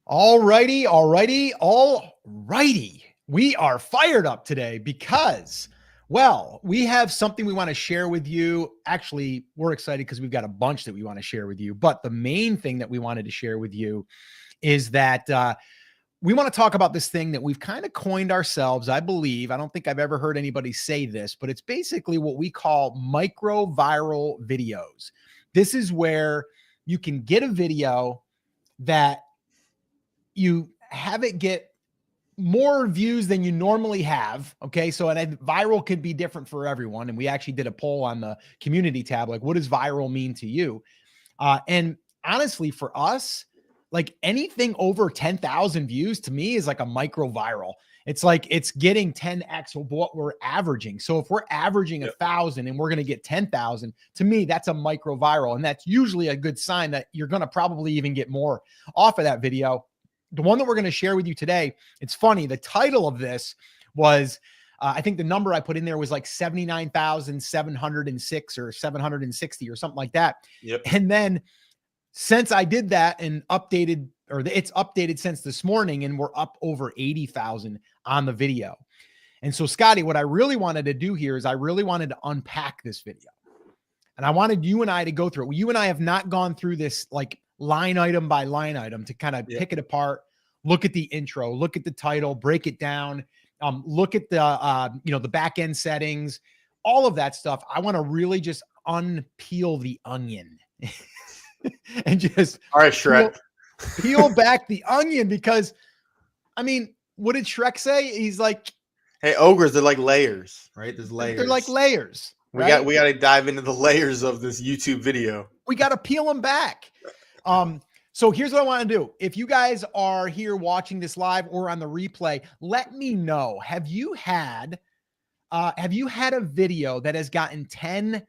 All righty. We are fired up today because, well, we have something we want to share with you. Actually, we're excited because we've got a bunch that we want to share with you. But the main thing that we wanted to share with you is that we want to talk about this thing that we've kind of coined ourselves, I believe. I don't think I've ever heard anybody say this, but it's basically what we call micro viral videos. This is where you can get a video that you have it get more views than you normally have. Okay. So, and viral could be different for everyone. And we actually did a poll on the community tab, like, what does viral mean to you? And honestly, for us, like anything over 10,000 views to me is like a micro viral. It's like it's getting 10x of what we're averaging. So if we're averaging 1,000 and we're going to get 10,000, to me, that's a micro viral. And that's usually a good sign that you're going to probably even get more off of that video. The one that we're going to share with you today, it's funny. The title of this was, I think the number I put in there was like 79,706 or 760 or something like that. Yep. And then since I did that and updated, or it's updated since this morning, and we're up over 80,000 on the video. And so, Scotty, what I really wanted to do here is I really wanted to unpack this video. And I wanted you and I to go through it. You and I have not gone through this like line item by line item to kind of pick it apart, look at the intro, look at the title, break it down, look at the, the back end settings, all of that stuff. I want to really just unpeel the onion and just all right, Shrek, peel back the onion, because I mean, what did Shrek say? He's like, hey, ogres, they're like layers, right? There's layers. They're like layers. We got to dive into the layers of this YouTube video. We got to peel them back. So here's what I want to do. If you guys are here watching this live or on the replay, let me know. Have you had a video that has gotten 10x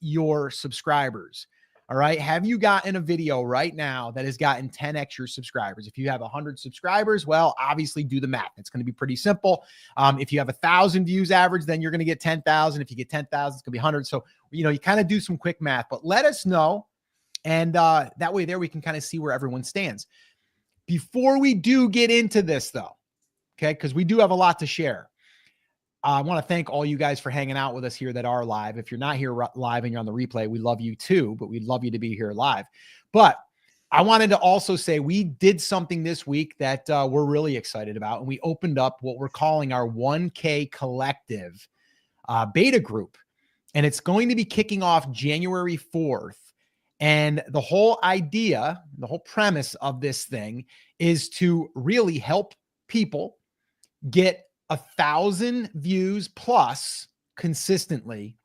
your subscribers? All right. Have you gotten a video right now that has gotten 10x your subscribers? If you have 100 subscribers, well, obviously do the math. It's going to be pretty simple. If you have 1,000 views average, then you're going to get 10,000. If you get 10,000, it's going to be 100. So, you kind of do some quick math, but let us know. And that way there we can kind of see where everyone stands. Before we do get into this though, okay, because we do have a lot to share. I want to thank all you guys for hanging out with us here that are live. If you're not here live and you're on the replay, we love you too, but we'd love you to be here live. But I wanted to also say we did something this week that we're really excited about. And we opened up what we're calling our 1K Collective beta group. And it's going to be kicking off January 4th. And the whole idea, the whole premise of this thing is to really help people get 1,000 views plus consistently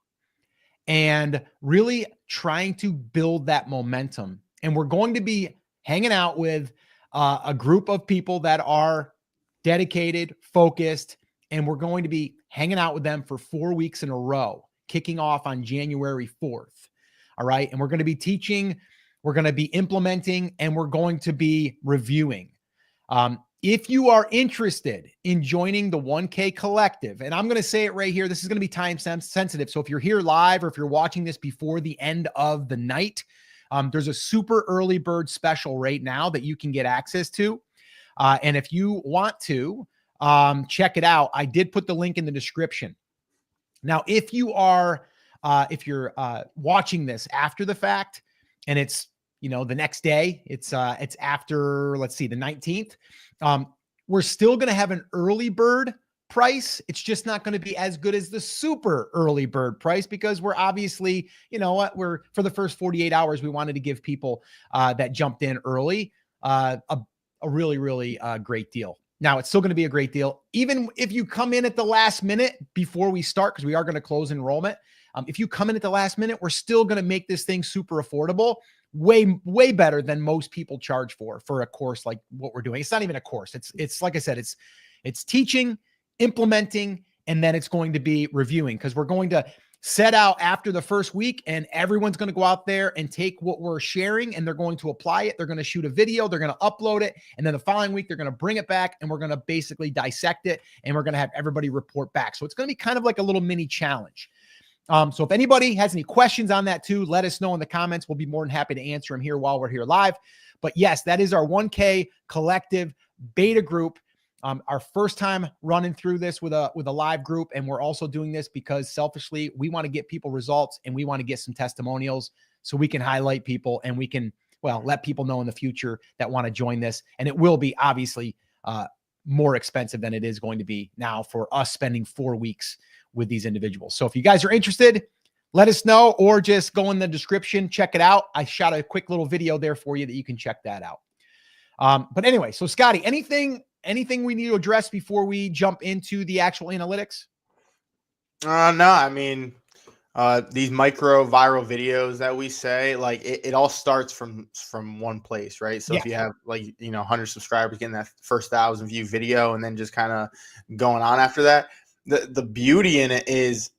and really trying to build that momentum. And we're going to be hanging out with a group of people that are dedicated, focused, and we're going to be hanging out with them for 4 weeks in a row, kicking off on January 4th. All right. And we're going to be teaching, we're going to be implementing, and we're going to be reviewing. If you are interested in joining the 1K Collective, and I'm going to say it right here, this is going to be time sensitive. So if you're here live or if you're watching this before the end of the night, there's a super early bird special right now that you can get access to. And if you want to check it out, I did put the link in the description. Now, if you are if you're watching this after the fact and it's, the next day, it's after, let's see, the 19th, we're still going to have an early bird price. It's just not going to be as good as the super early bird price because we're obviously, we're for the first 48 hours, we wanted to give people that jumped in early a really, really great deal. Now, it's still going to be a great deal. Even if you come in at the last minute before we start, because we are going to close enrollment. If you come in at the last minute, we're still going to make this thing super affordable, way better than most people charge for a course like what we're doing. It's not even a course. It's like I said, it's teaching, implementing, and then it's going to be reviewing, because we're going to set out after the first week and everyone's going to go out there and take what we're sharing and they're going to apply it. They're going to shoot a video, they're going to upload it. And then the following week, they're going to bring it back and we're going to basically dissect it and we're going to have everybody report back. So it's going to be kind of like a little mini challenge. So if anybody has any questions on that too, let us know in the comments. We'll be more than happy to answer them here while we're here live. But yes, that is our 1K collective beta group. Our first time running through this with a live group. And we're also doing this because selfishly, we want to get people results and we want to get some testimonials so we can highlight people and we can, well, let people know in the future that want to join this. And it will be obviously more expensive than it is going to be now for us spending 4 weeks with these individuals. So if you guys are interested, let us know, or just go in the description, check it out. I shot a quick little video there for you that you can check that out. But anyway, so Scotty, anything we need to address before we jump into the actual analytics? No, I mean, these micro viral videos that we say, like it all starts from one place, right? So if you have 100 subscribers getting that first 1,000 view video and then just kind of going on after that, the beauty in it is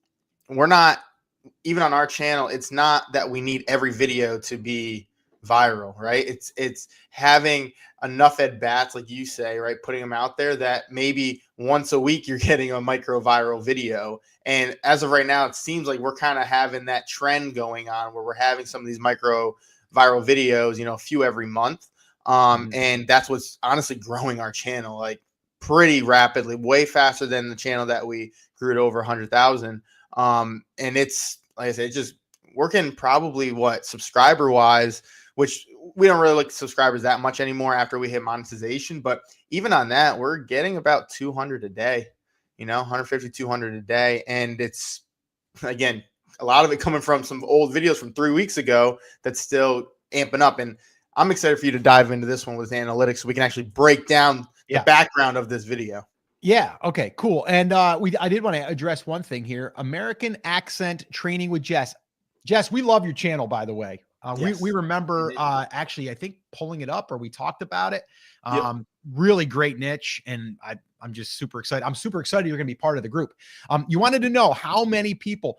we're not, even on our channel, it's not that we need every video to be viral, right? It's having enough at bats, like you say, right? Putting them out there that maybe once a week you're getting a micro viral video. And as of right now, it seems like we're kind of having that trend going on where we're having some of these micro viral videos, a few every month. And that's what's honestly growing our channel like pretty rapidly, way faster than the channel that we grew to over 100,000. And it's, like I said, it's just working probably subscriber wise, which we don't really look at subscribers that much anymore after we hit monetization. But even on that, we're getting about 200 a day, 150, 200 a day. And it's, again, a lot of it coming from some old videos from 3 weeks ago that's still amping up. And I'm excited for you to dive into this one with analytics so we can actually break down the background of this video. Yeah. Okay, cool. And I did want to address one thing here. American accent training with Jess. Jess, we love your channel, by the way. Yes. We remember actually, I think pulling it up or we talked about it. Really great niche. And I'm just super excited. I'm super excited you're going to be part of the group. You wanted to know how many people.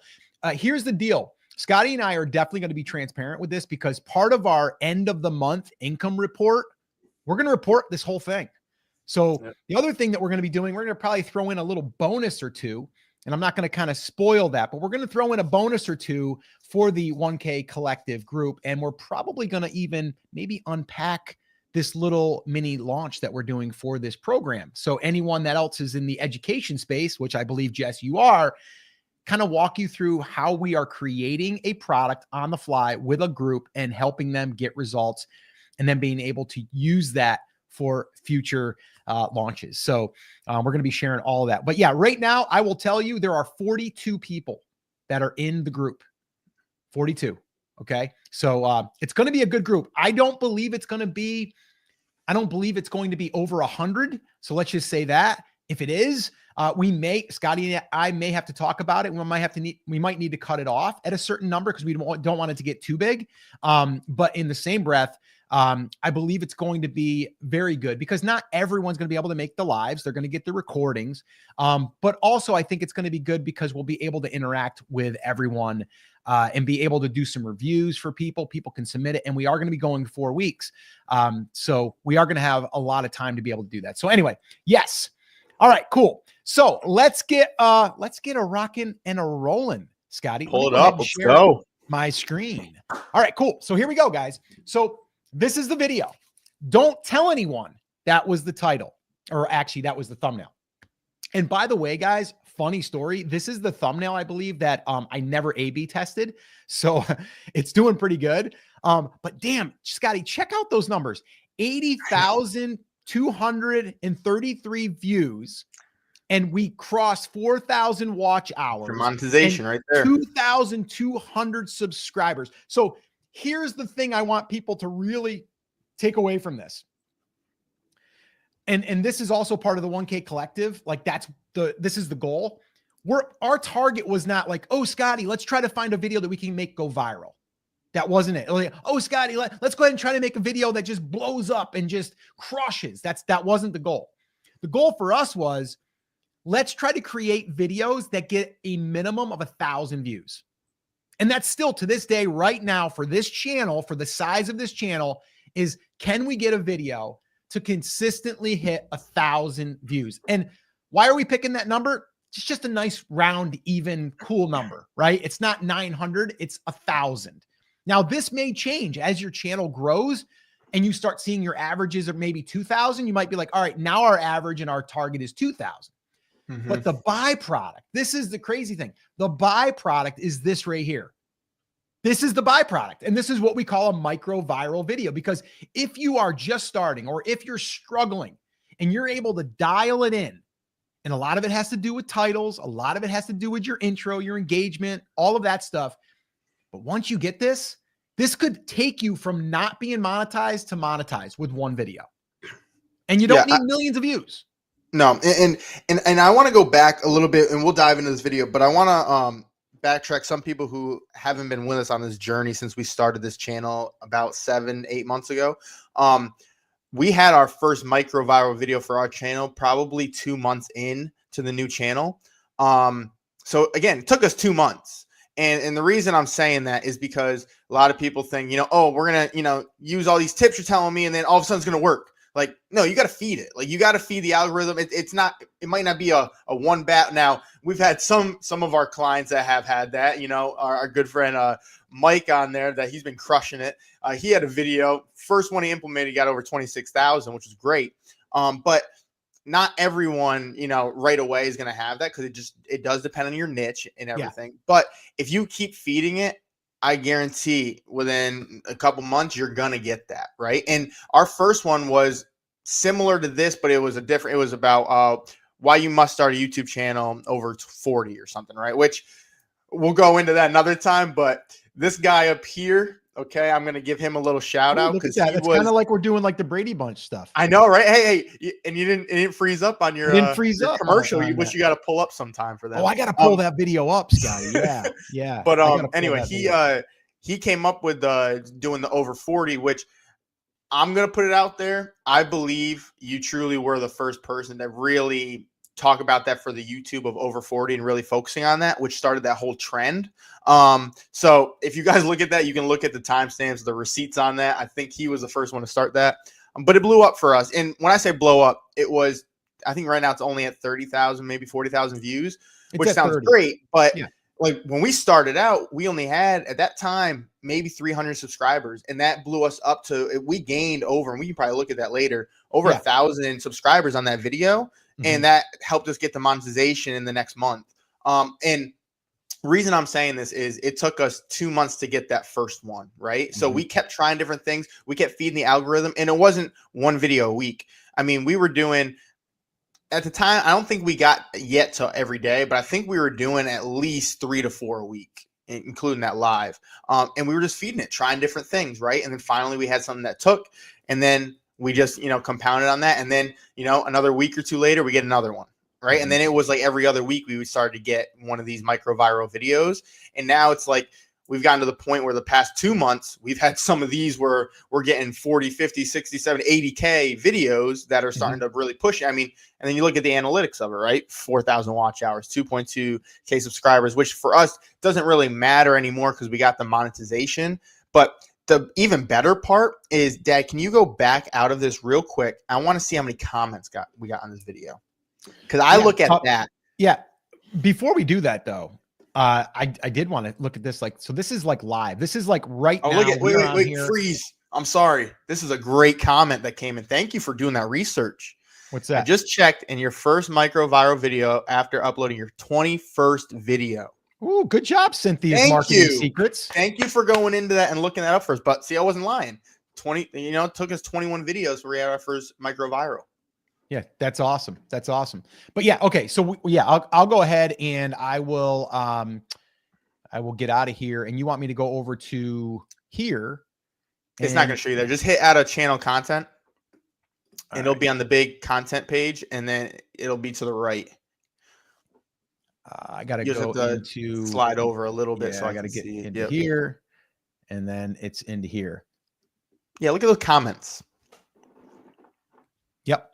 Here's the deal. Scotty and I are definitely going to be transparent with this because part of our end of the month income report, we're going to report this whole thing. So the other thing that we're going to be doing, we're going to probably throw in a little bonus or two, and I'm not going to kind of spoil that, but we're going to throw in a bonus or two for the 1K collective group. And we're probably going to even maybe unpack this little mini launch that we're doing for this program. So anyone that else is in the education space, which I believe, Jess, you are, kind of walk you through how we are creating a product on the fly with a group and helping them get results and then being able to use that for future launches. So we're going to be sharing all of that. But yeah, right now, I will tell you there are 42 people that are in the group. 42. Okay. So it's going to be a good group. I don't believe it's going to be over 100. So let's just say that. If it is, Scotty and I may have to talk about it. We might need to cut it off at a certain number because we don't want it to get too big. But in the same breath, I believe it's going to be very good because not everyone's going to be able to make the lives. They're going to get the recordings. But also I think it's going to be good because we'll be able to interact with everyone and be able to do some reviews for people. People can submit it. And we are going to be going 4 weeks. So we are going to have a lot of time to be able to do that. So anyway, yes. All right, cool. So let's get a rocking and a rolling, Scotty. Pull it up. Let's go. My screen. All right, cool. So here we go, guys. So this is the video. Don't tell anyone that was the title, or actually that was the thumbnail. And by the way, guys, funny story. This is the thumbnail, I believe, that I never A/B tested. So it's doing pretty good. But damn, Scotty, check out those numbers. 80,233 views. And we crossed 4,000 watch hours. For monetization right there. 2,200 subscribers. So here's the thing I want people to really take away from this. And this is also part of the 1K collective. Like this is the goal. Our target was not like, oh, Scotty, let's try to find a video that we can make go viral. That wasn't it. Like, oh, Scotty, let's go ahead and try to make a video that just blows up and just crushes. That wasn't the goal. The goal for us was, let's try to create videos that get a minimum of 1,000 views. And that's still to this day right now for this channel, for the size of this channel, is can we get a video to consistently hit 1,000 views? And why are we picking that number? It's just a nice round, even, cool number, right? It's not 900, it's 1,000. Now, this may change as your channel grows. and you start seeing your averages of maybe 2,000, you might be like, all right, now our average and our target is 2,000. But the byproduct, this is the crazy thing. The byproduct is this right here. This is the byproduct. And this is what we call a micro viral video. Because if you are just starting, or if you're struggling and you're able to dial it in, and a lot of it has to do with titles, a lot of it has to do with your intro, your engagement, all of that stuff. But once you get this, this could take you from not being monetized to monetized with one video. And you don't need millions of views. No, and I want to go back a little bit, and we'll dive into this video, but I want to backtrack some people who haven't been with us on this journey since we started this channel about 7-8 months ago. We had our first micro viral video for our channel probably 2 months in to the new channel. So again, it took us 2 months. And the reason I'm saying that is because a lot of people think, oh, we're going to, use all these tips you're telling me, and then all of a sudden it's going to work. Like, no, you got to feed it. Like, you got to feed the algorithm. It might not be a one bat. Now, we've had some of our clients that have had that, our good friend, Mike on there, that he's been crushing it. He had a video, first one he implemented, got over 26,000, which is great. But not everyone, right away is going to have that, because it does depend on your niche and everything. Yeah. But if you keep feeding it, I guarantee within a couple months, you're going to get that. Right. And our first one was similar to this, but it was about why you must start a YouTube channel over 40 or something. Right. Which we'll go into that another time. But this guy up here, okay, I'm going to give him a little shout out, because it's kind of like we're doing like the Brady Bunch stuff. I know, right? Hey, and it didn't freeze up on your, your commercial. Which you got to pull up sometime for that. Oh, I got to pull that video up, Scotty. Yeah, yeah. But anyway, he came up with doing the over 40, which I'm going to put it out there. I believe you truly were the first person to really talk about that for the YouTube of over 40 and really focusing on that, which started that whole trend. So if you guys look at that, you can look at the timestamps, the receipts on that. I think he was the first one to start that, but it blew up for us. And when I say blow up, I think right now it's only at 30,000, maybe 40,000 views, which sounds 30. Great. But like when we started out, we only had at that time maybe 300 subscribers, and that blew us up to, we gained over, and we can probably look at that later, over 1,000 subscribers on that video. And that helped us get the monetization in the next month. And reason I'm saying this is it took us 2 months to get that first one, right? So we kept trying different things. We kept feeding the algorithm, and it wasn't one video a week. I mean, we were doing, at the time, I don't think we got yet to every day, but I think we were doing at least 3 to 4 a week, including that live. And we were just feeding it, trying different things, right? And then finally we had something that took, and then we just, compounded on that. And then, another week or two later, we get another one. Right. And then it was like every other week we started to get one of these micro viral videos. And now it's like we've gotten to the point where the past 2 months, we've had some of these where we're getting 40, 50, 60, 70, 80K videos that are starting to really push. I mean, and then you look at the analytics of it, right? 4,000 watch hours, 2.2K subscribers, which for us doesn't really matter anymore because we got the monetization. But the even better part is, Dad, can you go back out of this real quick? I want to see how many comments we got on this video, because I look at that. Yeah. Before we do that, though, I did want to look at this. Like, so this is like live. This is like right now. Look at wait, freeze. I'm sorry. This is a great comment that came in. Thank you for doing that research. What's that? I just checked in your first micro viral video after uploading your 21st video. Ooh, good job, Cynthia's marketing secrets. Thank you for going into that and looking that up first. But see, I wasn't lying. It took us 21 videos for our first micro viral. Yeah, that's awesome. That's awesome. But yeah, okay. So I'll go ahead and I will get out of here. And you want me to go over to here? It's not going to show you there. Just hit add a channel content, and it'll be on the big content page, and then it'll be to the right. I got to go into slide over a little bit. So I got to get into here, and then it's into here. Yeah. Look at those comments. Yep.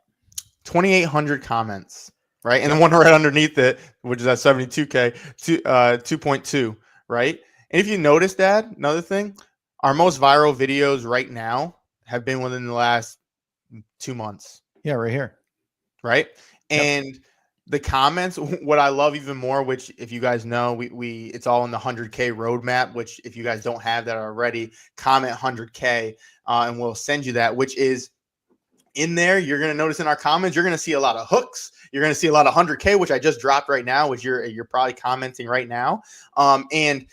2,800 comments, right? And the one right underneath it, which is at 72K, 2.2, right? And if you notice, Dad, another thing, our most viral videos right now have been within the last 2 months. Yeah, right here. Right. And the comments, what I love even more, which if you guys know, we it's all in the 100K roadmap, which if you guys don't have that already, comment 100K and we'll send you that, which is in there. You're going to notice in our comments, you're going to see a lot of hooks. You're going to see a lot of 100K, which I just dropped right now, which you're probably commenting right now. And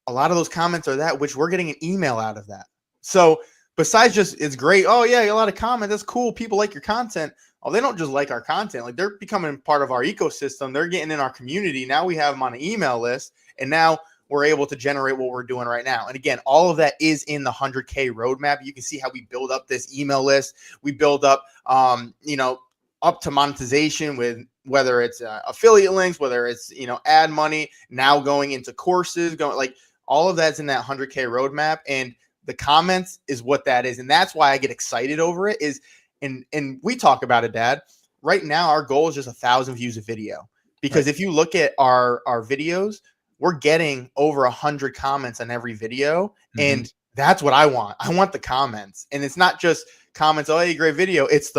a lot of those comments are that, which we're getting an email out of that. So besides just, it's great. Oh yeah, a lot of comments. That's cool. People like your content. Oh, they don't just like our content. Like they're becoming part of our ecosystem. They're getting in our community. Now we have them on an email list, and now we're able to generate what we're doing right now. And again, all of that is in the 100K roadmap. You can see how we build up this email list. We build up, up to monetization with whether it's affiliate links, whether it's, ad money, now going into courses, going like all of that's in that 100K roadmap. And the comments is what that is. And that's why I get excited over it is, and we talk about it, Dad. Right now, our goal is just 1,000 views a video. Because if you look at our videos, we're getting over 100 comments on every video. And that's what I want. I want the comments. And it's not just comments, oh, hey, great video. It's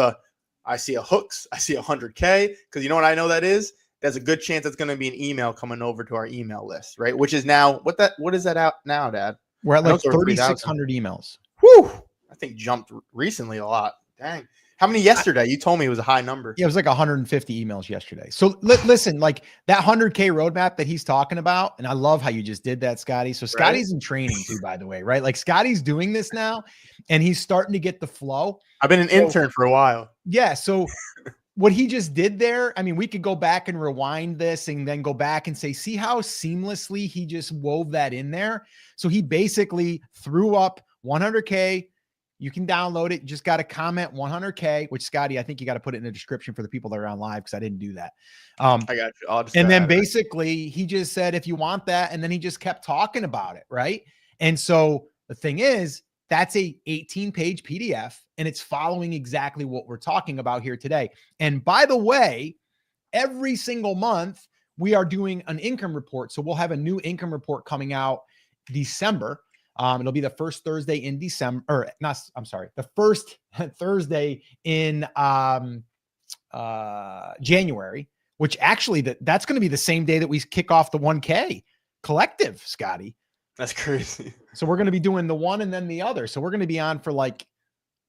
I see a hooks. I see 100K. Because you know what I know that is? There's a good chance it's going to be an email coming over to our email list, right? Which is now, what is that out now, Dad? We're at like 3,600 emails. Whew. I think jumped recently a lot. Dang. How many yesterday? You told me it was a high number. Yeah, it was like 150 emails yesterday. So listen, like that 100K roadmap that he's talking about, and I love how you just did that, Scotty. So Scotty's in training too, by the way, right? Like Scotty's doing this now, and he's starting to get the flow. I've been an intern for a while. Yeah, so what he just did there, I mean, we could go back and rewind this and then go back and say, see how seamlessly he just wove that in there. So he basically threw up 100K. You can download it. You just got to comment 100K, which Scotty, I think you got to put it in the description for the people that are on live because I didn't do that. I got you. And then basically he just said, if you want that, and then he just kept talking about it. Right. And so the thing is, that's a 18-page PDF, and it's following exactly what we're talking about here today. And by the way, every single month we are doing an income report. So we'll have a new income report coming out December. It'll be the first Thursday in December, or not, I'm sorry, the first Thursday in January, which actually that's going to be the same day that we kick off the 1K collective, Scotty. That's crazy. So we're going to be doing the one and then the other. So we're going to be on for like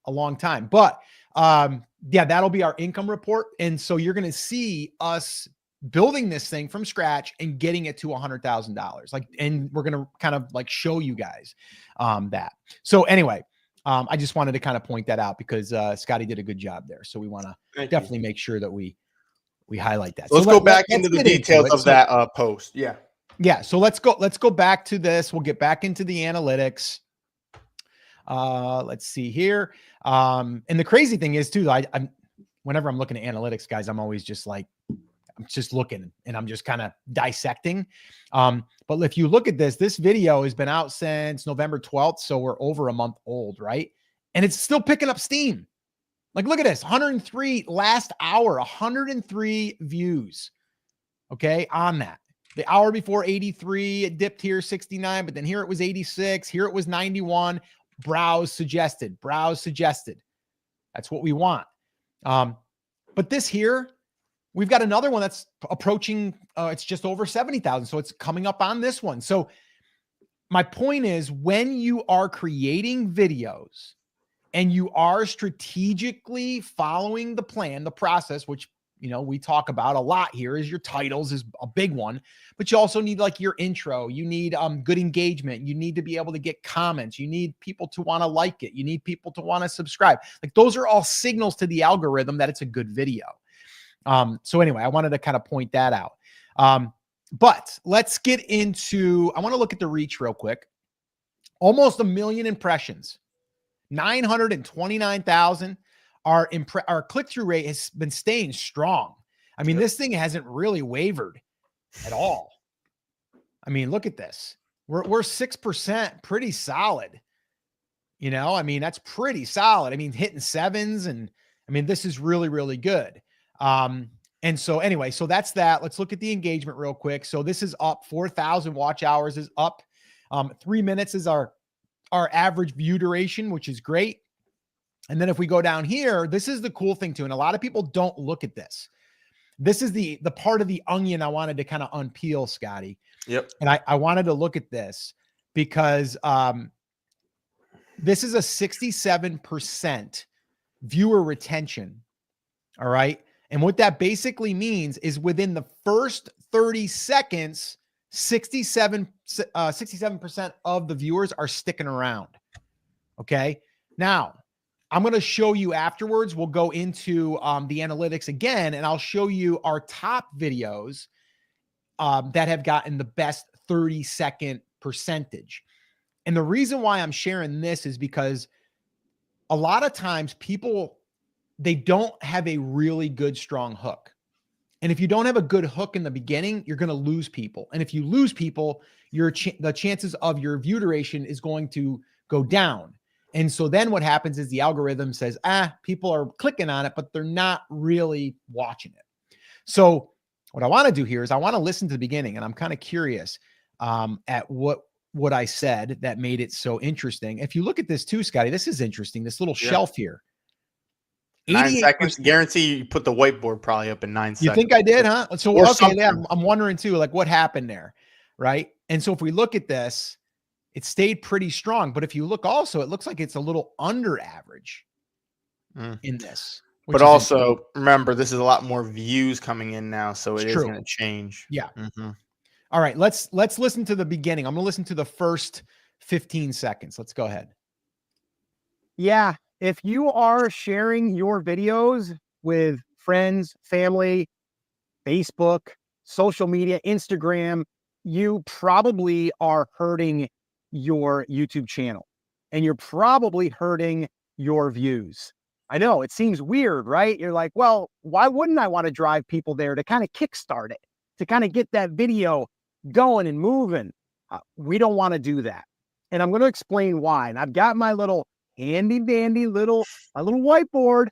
a long time. But yeah, that'll be our income report. And so you're going to see us building this thing from scratch and getting it to $100,000. Like, and we're going to kind of like show you guys that. So anyway, I just wanted to kind of point that out because Scotty did a good job there. So we want to definitely make sure that we highlight that. Let's go back into the details of that post. Yeah. Yeah. So let's go back to this. We'll get back into the analytics. Let's see here. And the crazy thing is too, I'm whenever I'm looking at analytics, guys, I'm always just like, I'm just looking and I'm just kind of dissecting. But if you look at this video has been out since November 12th. So we're over a month old, right? And it's still picking up steam. Like, look at this, 103 last hour, 103 views. Okay. On that. The hour before 83, it dipped here 69, but then here it was 86. Here it was 91. Browse suggested. That's what we want. But this here, we've got another one that's approaching, it's just over 70,000. So it's coming up on this one. So my point is, when you are creating videos and you are strategically following the plan, the process, which, we talk about a lot here, is your titles is a big one, but you also need like your intro. You need good engagement. You need to be able to get comments. You need people to want to like it. You need people to want to subscribe. Like, those are all signals to the algorithm that it's a good video. So anyway, I wanted to kind of point that out. But let's get into, I want to look at the reach real quick. Almost 1 million impressions, 929,000. Our click-through rate has been staying strong. I mean, this thing hasn't really wavered at all. I mean, look at this. We're 6%, pretty solid. I mean, that's pretty solid. I mean, hitting sevens, and I mean, this is really, really good. And so anyway, so that's that. Let's look at the engagement real quick. So this is up, 4,000 watch hours is up. 3 minutes is our average view duration, which is great. And then if we go down here, this is the cool thing too. And a lot of people don't look at this. This is the part of the onion I wanted to kind of unpeel, Scotty. Yep. And I wanted to look at this because this is a 67% viewer retention. All right. And what that basically means is within the first 30 seconds, 67% of the viewers are sticking around. Okay. Now, I'm going to show you afterwards. We'll go into the analytics again, and I'll show you our top videos that have gotten the best 30-second percentage. And the reason why I'm sharing this is because a lot of times people, they don't have a really good, strong hook. And if you don't have a good hook in the beginning, you're going to lose people. And if you lose people, the chances of your view duration is going to go down. And so then what happens is the algorithm says, people are clicking on it, but they're not really watching it. So what I want to do here is I want to listen to the beginning, and I'm kind of curious at what I said that made it so interesting. If you look at this too, Scotty, this is interesting. This little shelf here. 9 seconds. Guarantee you put the whiteboard probably up in 9 seconds. You think I did, huh? So, okay, yeah, I'm wondering too, like what happened there, right? And so if we look at this, it stayed pretty strong. But if you look also, it looks like it's a little under average in this. But also, remember, this is a lot more views coming in now, so it is going to change. Yeah. All right, let's listen to the beginning. I'm going to listen to the first 15 seconds. Let's go ahead. Yeah. If you are sharing your videos with friends, family, Facebook, social media, Instagram, you probably are hurting your YouTube channel, and you're probably hurting your views. I know it seems weird, right? You're like, well, why wouldn't I want to drive people there to kind of kickstart it, to kind of get that video going and moving? We don't want to do that. And I'm going to explain why. And I've got my little handy dandy little whiteboard.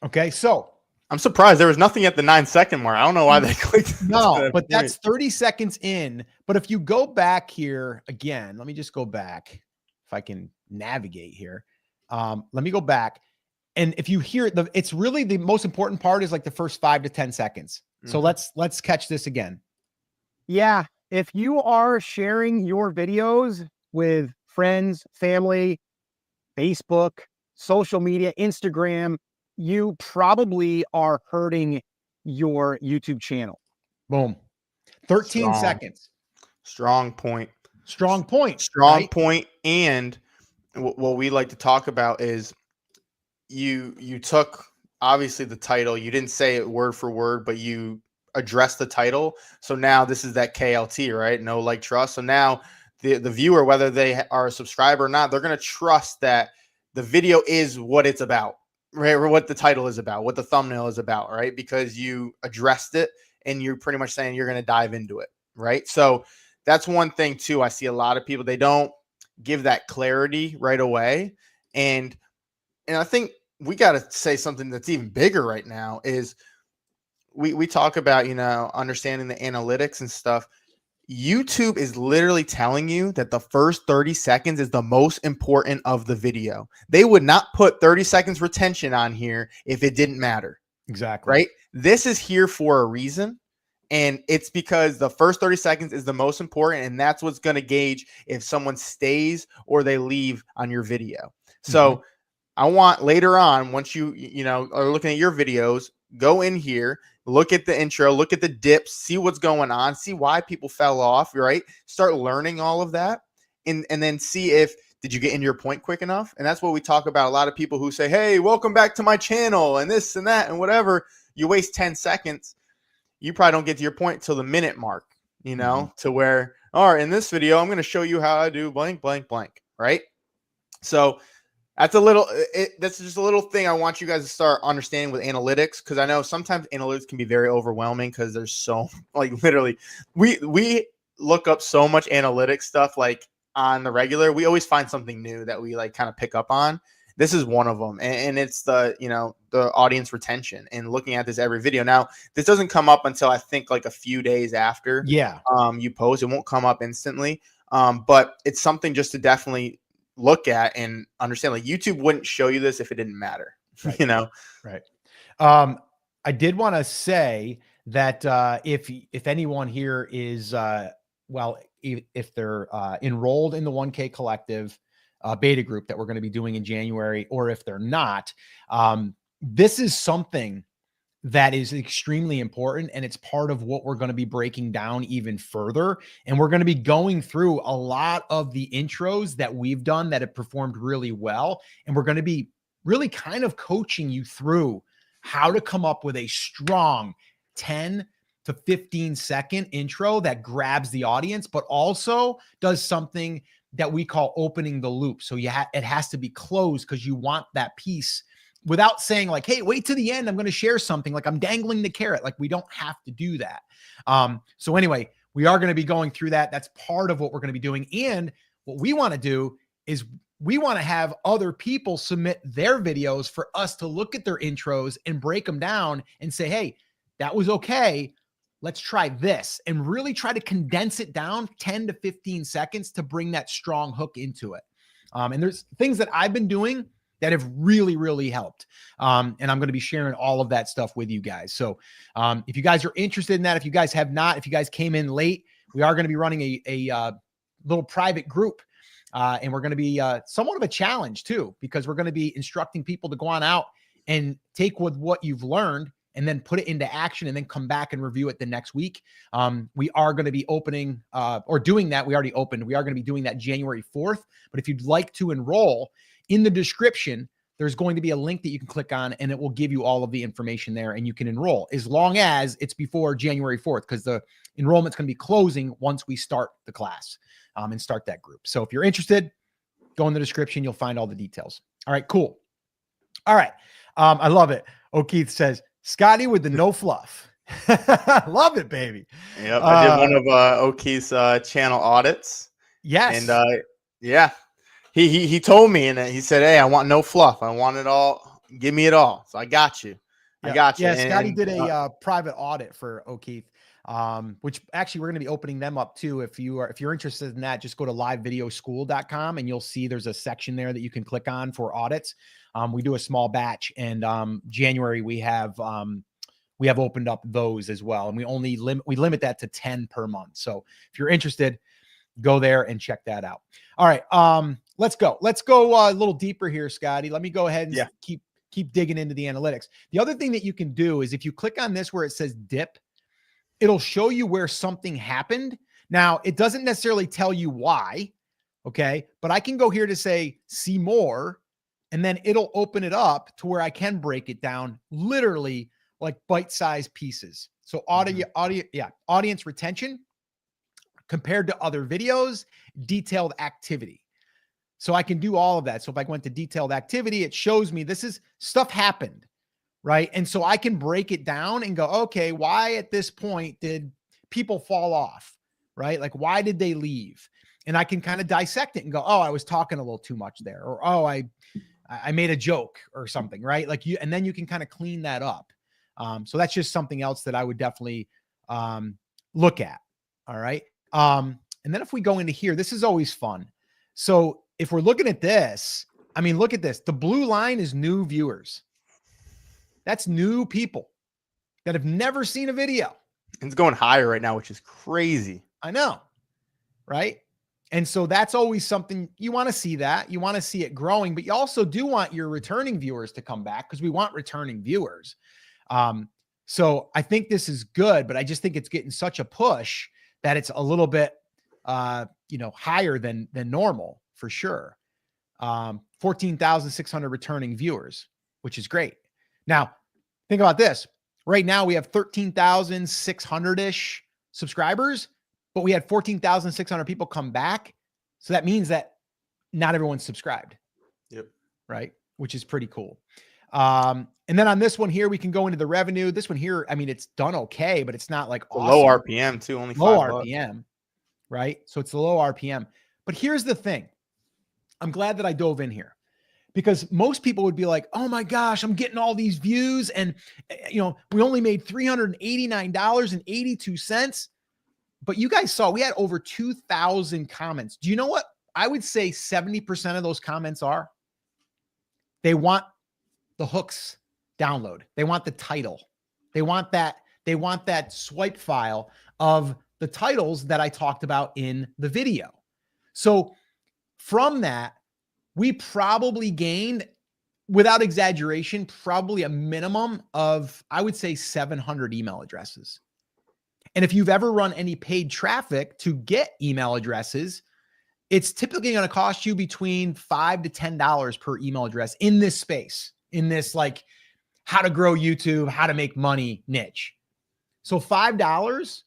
Okay, so I'm surprised there was nothing at the 9 second mark. I don't know why they clicked. No, but that's 30 seconds in. But if you go back here again, let me just go back if I can navigate here. Let me go back. And if you hear it's really the most important part is like the first 5 to 10 seconds. So let's catch this again. Yeah. If you are sharing your videos with friends, family, Facebook, social media, Instagram, you probably are hurting your YouTube channel. Boom. 13 seconds. Strong point. Strong point. Strong point. And what we like to talk about is you took obviously the title. You didn't say it word for word, but you addressed the title. So now this is that KLT, right? Know, like, trust. So now the viewer, whether they are a subscriber or not, they're going to trust that the video is what it's about, right? Or what the title is about, what the thumbnail is about, right? Because you addressed it and you're pretty much saying you're going to dive into it, right? So that's one thing too. I see a lot of people, they don't give that clarity right away. And I think we got to say something that's even bigger right now is we talk about, understanding the analytics and stuff. YouTube is literally telling you that the first 30 seconds is the most important of the video. They would not put 30 seconds retention on here if it didn't matter. Exactly. Right? This is here for a reason. And it's because the first 30 seconds is the most important. And that's what's going to gauge if someone stays or they leave on your video. So I want later on, once you are looking at your videos, go in here, look at the intro, look at the dips, see what's going on, see why people fell off, right? Start learning all of that and then see if, did you get into your point quick enough? And that's what we talk about. A lot of people who say, hey, welcome back to my channel and this and that and whatever. You waste 10 seconds. You probably don't get to your point till the minute mark, to where, all right, in this video, I'm going to show you how I do blank, blank, blank, right? So that's that's just a little thing I want you guys to start understanding with analytics, because I know sometimes analytics can be very overwhelming because there's so, like, literally, we look up so much analytics stuff, like, on the regular. We always find something new that we, like, kind of pick up on. This is one of them, and it's the audience retention and looking at this every video. Now, this doesn't come up until I think like a few days after you post. It won't come up instantly, but it's something just to definitely look at and understand. Like, YouTube wouldn't show you this if it didn't matter, Right. Right. I did want to say that if anyone here is if they're enrolled in the 1K Collective beta group that we're going to be doing in January, or if they're not, this is something that is extremely important, and it's part of what we're going to be breaking down even further. And we're going to be going through a lot of the intros that we've done that have performed really well, and we're going to be really kind of coaching you through how to come up with a strong 10 to 15 second intro that grabs the audience, but also does something that we call opening the loop. So it has to be closed, because you want that piece without saying like, hey, wait to the end, I'm going to share something, like I'm dangling the carrot. Like, we don't have to do that. So anyway, we are going to be going through that. That's part of what we're going to be doing. And what we want to do is we want to have other people submit their videos for us to look at their intros and break them down and say, hey, that was okay. Let's try this, and really try to condense it down 10 to 15 seconds to bring that strong hook into it. And there's things that I've been doing that have really, really helped. And I'm going to be sharing all of that stuff with you guys. So if you guys are interested in that, if you guys have not, if you guys came in late, we are going to be running a little private group. And we're going to be somewhat of a challenge too, because we're going to be instructing people to go on out and take with what you've learned and then put it into action, and then come back and review it the next week. We are going to be opening or doing that. We already opened. We are going to be doing that January 4th. But if you'd like to enroll, in the description, there's going to be a link that you can click on, and it will give you all of the information there, and you can enroll as long as it's before January 4th, because the enrollment's going to be closing once we start the class and start that group. So if you're interested, go in the description. You'll find all the details. All right, cool. All right. I love it. O'Keith says, Scotty with the no fluff. Love it, baby. Yep. I did one of O'Keith's channel audits. Yes. And yeah. He told me, and he said, hey, I want no fluff. I want it all. Give me it all. So I got you. Yeah. I got you. Yeah, Scotty did a private audit for O'Keith, which actually we're going to be opening them up too. If you're interested in that, just go to livevideoschool.com, and you'll see there's a section there that you can click on for audits. We do a small batch, and January we have opened up those as well, and we limit that to 10 per month. So if you're interested, go there and check that out. All right. Let's go a little deeper here, Scotty. Let me go ahead and keep digging into the analytics. The other thing that you can do is if you click on this where it says dip, it'll show you where something happened. Now, it doesn't necessarily tell you why, okay? But I can go here to say see more, and then it'll open it up to where I can break it down literally like bite-sized pieces. So audience retention compared to other videos, detailed activity. So I can do all of that. So if I went to detailed activity, it shows me this is stuff happened, right? And so I can break it down and go, okay, why at this point did people fall off, right? Like, why did they leave? And I can kind of dissect it and go, oh, I was talking a little too much there. Or, oh, I made a joke or something, right? Like and then you can kind of clean that up. So that's just something else that I would definitely look at. All right. And then if we go into here, this is always fun. So if we're looking at this, I mean, look at this. The blue line is new viewers. That's new people that have never seen a video. It's going higher right now, which is crazy. I know. Right. And so that's always something you want to see that. You want to see it growing, but you also do want your returning viewers to come back, because we want returning viewers. So I think this is good, but I just think it's getting such a push that it's a little bit, higher than normal for sure. 14,600 returning viewers, which is great. Now, think about this. Right now we have 13,600-ish subscribers, but we had 14,600 people come back. So that means that not everyone's subscribed. Yep. Right. Which is pretty cool. And then on this one here, we can go into the revenue. This one here, I mean, it's done okay, but it's not like awesome. Low RPM too, only low $5. RPM, right? So it's the low RPM. But here's the thing. I'm glad that I dove in here, because most people would be like, oh my gosh, I'm getting all these views, and we only made $389.82. But you guys saw we had over 2,000 comments. Do you know what I would say 70% of those comments are? They want the hooks download. They want the title. They want that swipe file of the titles that I talked about in the video. So from that, we probably gained, without exaggeration, probably a minimum of, I would say, 700 email addresses. And if you've ever run any paid traffic to get email addresses, it's typically going to cost you between $5 to $10 per email address in this space, in this like how to grow YouTube, how to make money niche. So $5,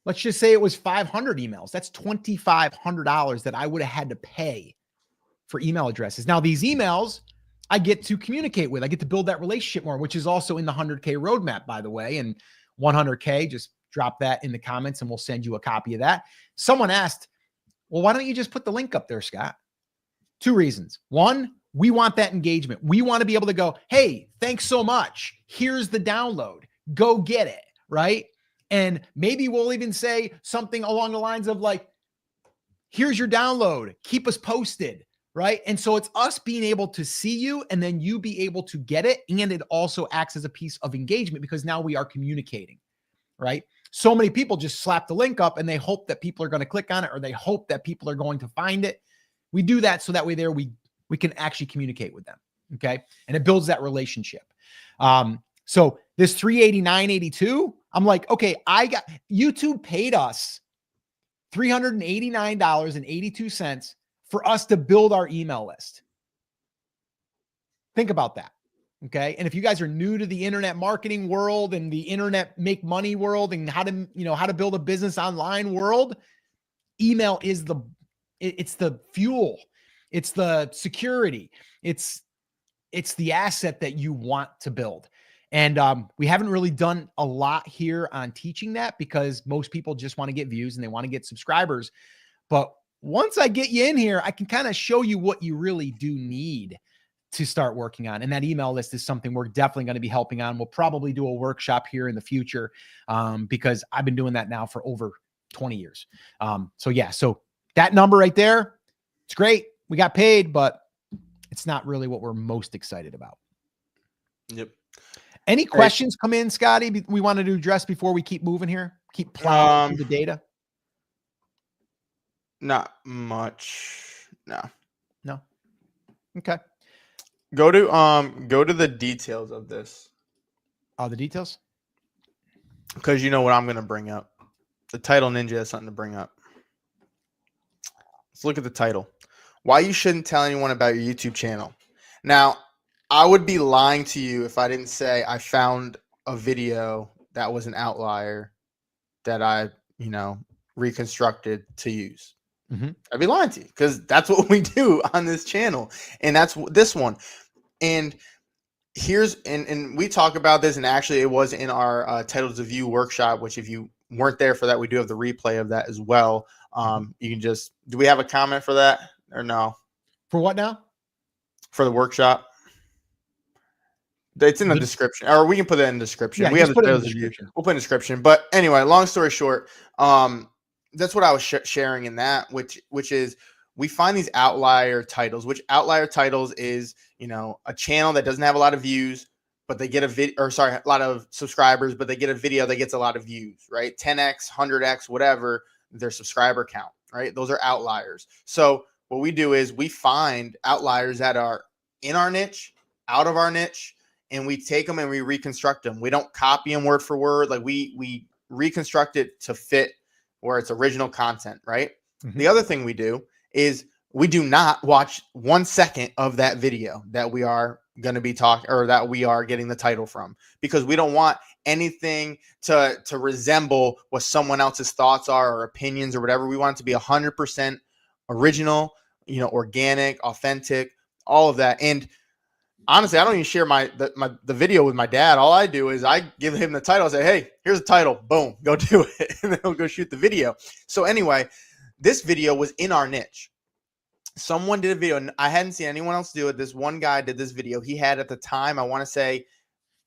let's just say it was 500 emails. That's $2,500 that I would have had to pay for email addresses. Now, these emails I get to communicate with. I get to build that relationship more, which is also in the 100K roadmap, by the way. And 100K, just drop that in the comments and we'll send you a copy of that. Someone asked, well, why don't you just put the link up there, Scott? 2 reasons. One, we want that engagement. We want to be able to go, hey, thanks so much. Here's the download. Go get it, right? And maybe we'll even say something along the lines of like, here's your download. Keep us posted, right? And so it's us being able to see you and then you be able to get it. And it also acts as a piece of engagement because now we are communicating, right? So many people just slap the link up and they hope that people are going to click on it or they hope that people are going to find it. We do that so that way we can actually communicate with them, okay? And it builds that relationship. So this $389.82, I'm like, okay, YouTube paid us $389.82 for us to build our email list. Think about that. Okay. And if you guys are new to the internet marketing world and the internet make money world and how to build a business online world, email is it's the fuel. It's the security. It's the asset that you want to build. And we haven't really done a lot here on teaching that because most people just want to get views and they want to get subscribers. But once I get you in here, I can kind of show you what you really do need to start working on. And that email list is something we're definitely going to be helping on. We'll probably do a workshop here in the future because I've been doing that now for over 20 years. So that number right there, it's great. We got paid, but it's not really what we're most excited about. Yep. Any questions come in, Scotty, we wanted to address before we keep moving here? Keep plowing through the data? Not much. No. Okay. Go to the details of this. Oh, the details? Because you know what I'm going to bring up. The title ninja has something to bring up. Let's look at the title. Why you shouldn't tell anyone about your YouTube channel. Now, I would be lying to you if I didn't say I found a video that was an outlier that I, reconstructed to use. Mm-hmm. I'd be lying to you because that's what we do on this channel. And that's this one. And and we talk about this, and actually it was in our Titles of View workshop, which if you weren't there for that, we do have the replay of that as well. You can do we have a comment for that or no? For what now? For the workshop. It's in the description, or we can put it in the description. Yeah, we have the Titles of View. description. We'll put in the description. But anyway, long story short, that's what I was sharing in that, which is we find these outlier titles, which outlier titles is, a channel that doesn't have a lot of views, but they get a lot of subscribers, but they get a video that gets a lot of views, right? 10x, 100x, whatever their subscriber count, right? Those are outliers. So what we do is we find outliers that are in our niche, out of our niche, and we take them and we reconstruct them. We don't copy them word for word. Like we reconstruct it to fit where it's original content, right? Mm-hmm. The other thing we do is we do not watch 1 second of that video that we are going to be talking or that we are getting the title from, because we don't want anything to resemble what someone else's thoughts are or opinions or whatever. We want it to be 100% original, organic, authentic, all of that. And honestly, I don't even share the video with my dad. All I do is I give him the title. I say, hey, here's the title. Boom, go do it. And then he'll go shoot the video. So anyway, this video was in our niche. Someone did a video, and I hadn't seen anyone else do it. This one guy did this video. He had at the time, I want to say,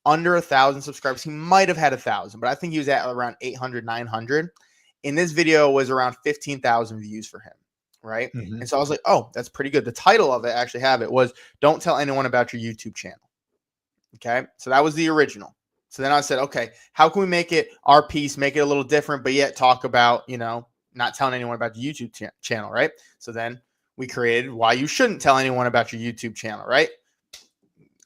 under 1,000 subscribers. He might have had 1,000, but I think he was at around 800, 900. And this video was around 15,000 views for him. Right. Mm-hmm. And so I was like, oh, that's pretty good. The title of it, I actually have it, was Don't Tell Anyone About Your YouTube Channel. Okay. So that was the original. So then I said, okay, how can we make it our piece, make it a little different, but yet talk about, not telling anyone about the YouTube channel, right? So then we created why you shouldn't tell anyone about your YouTube channel, right?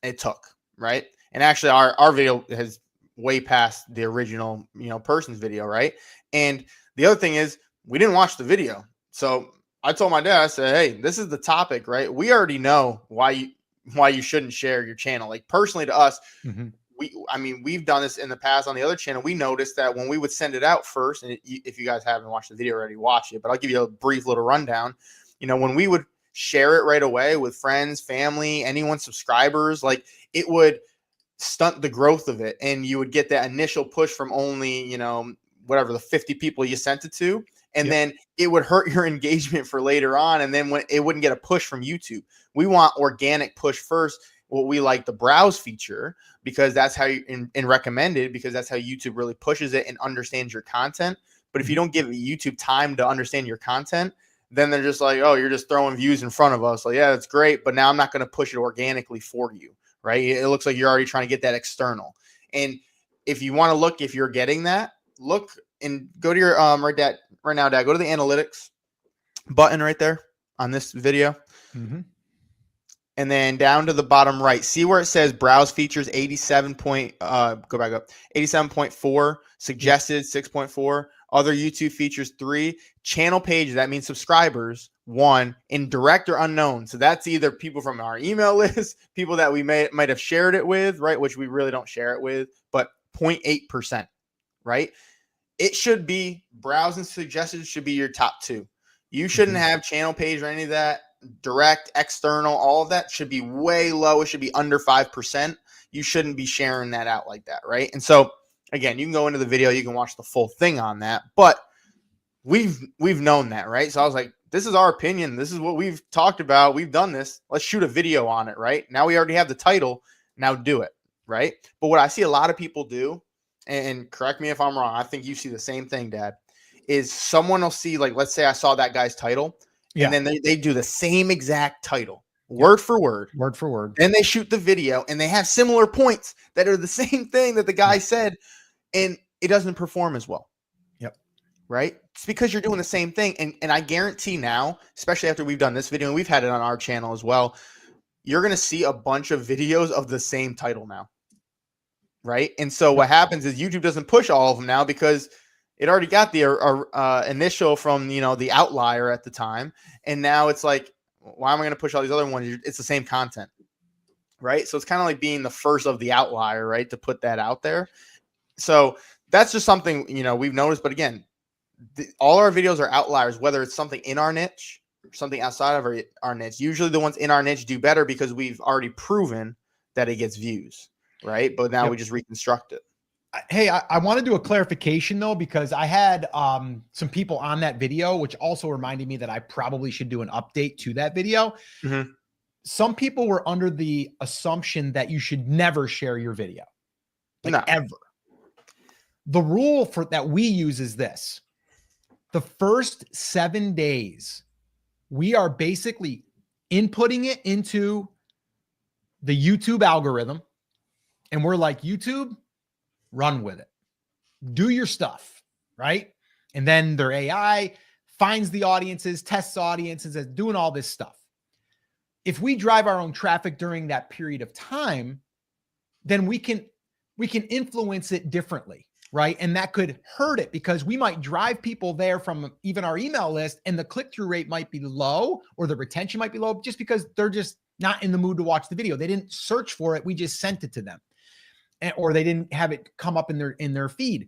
It took, right? And actually our video has way past the original, person's video, right? And the other thing is we didn't watch the video. So I told my dad, I said, hey, this is the topic, right? We already know why you shouldn't share your channel. Like personally to us, we've done this in the past on the other channel. We noticed that when we would send it out first, and if you guys haven't watched the video already, watch it, but I'll give you a brief little rundown. When we would share it right away with friends, family, anyone, subscribers, like it would stunt the growth of it. And you would get that initial push from only, whatever the 50 people you sent it to. And then it would hurt your engagement for later on. And then when it wouldn't get a push from YouTube, we want organic push first. What we like the browse feature, because that's how you and recommended, because that's how YouTube really pushes it and understands your content. But if you don't give YouTube time to understand your content, then they're just like, oh, you're just throwing views in front of us. Like, yeah, that's great, but now I'm not going to push it organically for you, right? It looks like you're already trying to get that external. And if you want to look, if you're getting that, look and go to your right now, Dad, go to the analytics button right there on this video. And then down to the bottom right, see where it says browse features 87.4, suggested 6.4, other YouTube features 3, channel pages, that means subscribers 1, and direct or unknown. So that's either people from our email list, people that we might have shared it with, right? Which we really don't share it with, but 0.8%, right? It should be browse and suggested should be your top 2. You shouldn't have channel page or any of that. Direct, external, all of that should be way low. It should be under 5%. You shouldn't be sharing that out like that, right? And so again, you can go into the video, you can watch the full thing on that, but we've known that, right? So I was like, this is our opinion. This is what we've talked about. We've done this. Let's shoot a video on it, right? Now we already have the title. Now do it, right? But what I see a lot of people do, and correct me if I'm wrong, I think you see the same thing, Dad, is someone will see, like, let's say I saw that guy's title. And then they do the same exact title, word for word. Then they shoot the video and they have similar points that are the same thing that the guy said, and it doesn't perform as well. Right? It's because you're doing the same thing. And I guarantee now, especially after we've done this video, and we've had it on our channel as well, you're going to see a bunch of videos of the same title now. Right? And so what happens is YouTube doesn't push all of them now because it already got the initial from, the outlier at the time. And now it's like, why am I going to push all these other ones? It's the same content, right? So it's kind of like being the first of the outlier, right? To put that out there. So that's just something, we've noticed. But again, all our videos are outliers, whether it's something in our niche or something outside of our niche. Usually the ones in our niche do better because we've already proven that it gets views, right? But now we just reconstruct it. Hey, I want to do a clarification though, because I had some people on that video, which also reminded me that I probably should do an update to that video. Some people were under the assumption that you should never share your video, ever. The rule that we use is this: the first 7 days, we are basically inputting it into the YouTube algorithm, and we're like, YouTube, run with it. Do your stuff, right? And then their AI finds the audiences, tests audiences, is doing all this stuff. If we drive our own traffic during that period of time, then we can influence it differently, right? And that could hurt it because we might drive people there from even our email list, and the click-through rate might be low or the retention might be low just because they're just not in the mood to watch the video. They didn't search for it. We just sent it to them. Or they didn't have it come up in their feed.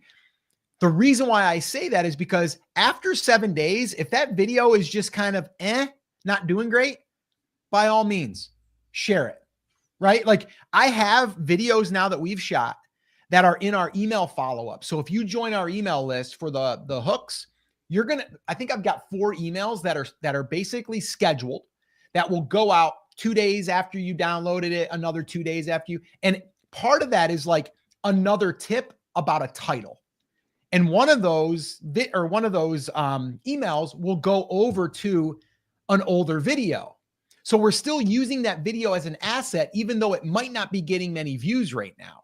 The reason why I say that is because after 7 days, if that video is just kind of not doing great, by all means, share it, right? Like I have videos now that we've shot that are in our email follow-up. So if you join our email list for the hooks, I think I've got 4 emails that are basically scheduled that will go out 2 days after you downloaded it, another 2 days after you, and part of that is like another tip about a title. And one of those emails will go over to an older video. So we're still using that video as an asset, even though it might not be getting many views right now.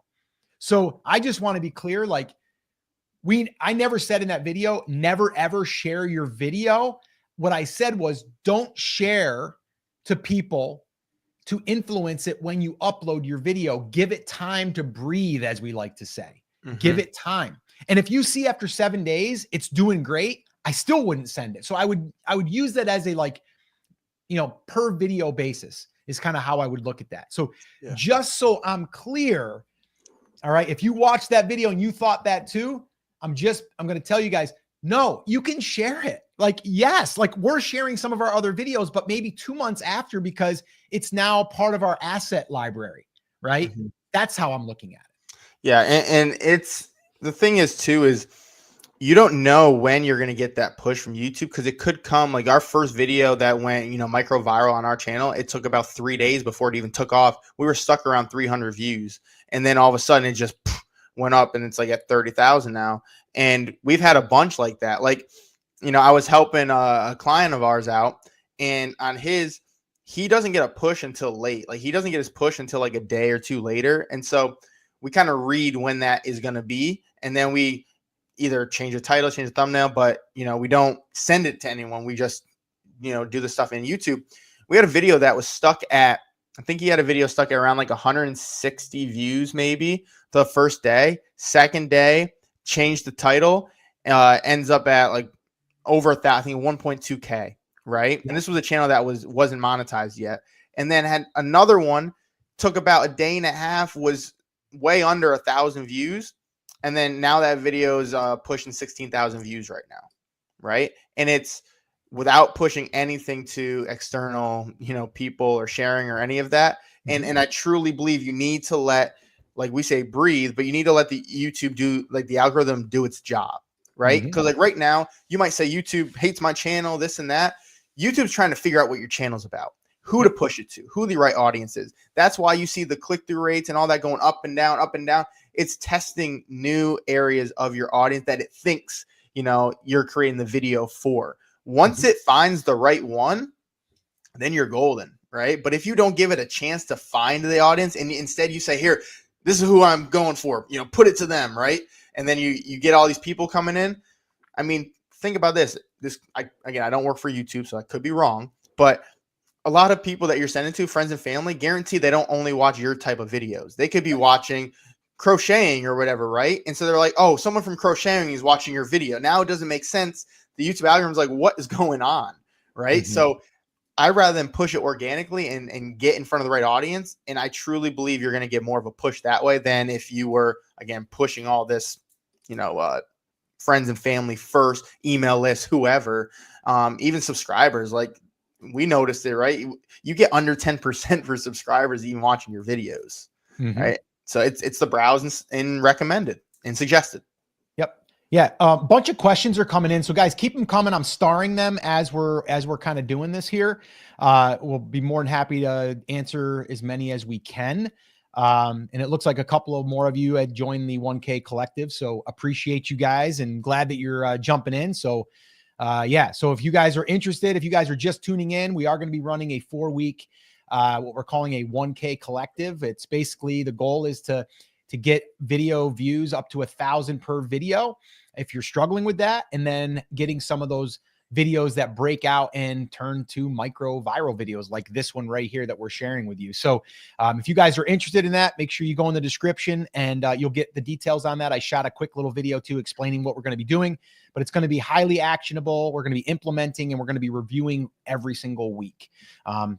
So I just want to be clear, like I never said in that video, never ever share your video. What I said was don't share to people to influence it when you upload your video. Give it time to breathe, as we like to say. Give it time. And if you see after 7 days it's doing great, I still wouldn't send it. So I would use that as a, like, per video basis is kind of how I would look at that. So just so I'm clear, all right, if you watched that video and you thought that too, I'm going to tell you guys, no, you can share it. Like, yes, like we're sharing some of our other videos, but maybe 2 months after, because it's now part of our asset library, right? That's how I'm looking at it. Yeah. And it's, the thing is too, is you don't know when you're going to get that push from YouTube, because it could come, like our first video that went, micro viral on our channel, it took about 3 days before it even took off. We were stuck around 300 views. And then all of a sudden it just went up and it's like at 30,000 now. And we've had a bunch like that. Like, I was helping a client of ours out, and on his, he doesn't get a push until late. Like he doesn't get his push until like a day or two later. And so we kind of read when that is going to be. And then we either change the title, change the thumbnail, but we don't send it to anyone. We just, do the stuff in YouTube. We had a video that was stuck at, I think he had a video stuck at around like 160 views, maybe the first day. Second day, changed the title, ends up at like over 1,000, I think 1.2K, right? And this was a channel that wasn't monetized yet. And then had another one, took about a day and a half, was way under 1,000 views. And then now that video is pushing 16,000 views right now, right? And it's without pushing anything to external, people or sharing or any of that. And I truly believe you need to let, like we say, breathe, but you need to let the YouTube do, like the algorithm do its job, right? Because like right now, you might say YouTube hates my channel, this and that. YouTube's trying to figure out what your channel's about, who to push it to, who the right audience is. That's why you see the click-through rates and all that going up and down, up and down. It's testing new areas of your audience that it thinks, you're creating the video for. Once it finds the right one, then you're golden, right? But if you don't give it a chance to find the audience, and instead you say, here, this is who I'm going for, put it to them, right? And then you get all these people coming in. I mean, think about this. I don't work for YouTube, so I could be wrong, but a lot of people that you're sending to, friends and family, guarantee they don't only watch your type of videos. They could be watching crocheting or whatever, right? And so they're like, oh, someone from crocheting is watching your video. Now it doesn't make sense. The YouTube algorithm's like, what is going on, right? So I rather than push it organically and get in front of the right audience. And I truly believe you're going to get more of a push that way than if you were, again, pushing all this, friends and family first, email list, whoever, even subscribers. Like we noticed it, right? You get under 10% for subscribers even watching your videos, right? So it's the browse and recommended and suggested. Yep. Yeah. A bunch of questions are coming in. So guys, keep them coming. I'm starring them as we're kind of doing this here. We'll be more than happy to answer as many as we can. And it looks like a couple of more of you had joined the 1K collective. So appreciate you guys and glad that you're jumping in. So yeah. So if you guys are interested, if you guys are just tuning in, we are going to be running a 4-week, what we're calling a 1K collective. It's basically the goal is to get video views up to 1,000 per video. If you're struggling with that, and then getting some of those videos that break out and turn to micro viral videos like this one right here that we're sharing with you. So if you guys are interested in that, make sure you go in the description and you'll get the details on that. I shot a quick little video too explaining what we're going to be doing, but it's going to be highly actionable. We're going to be implementing and we're going to be reviewing every single week.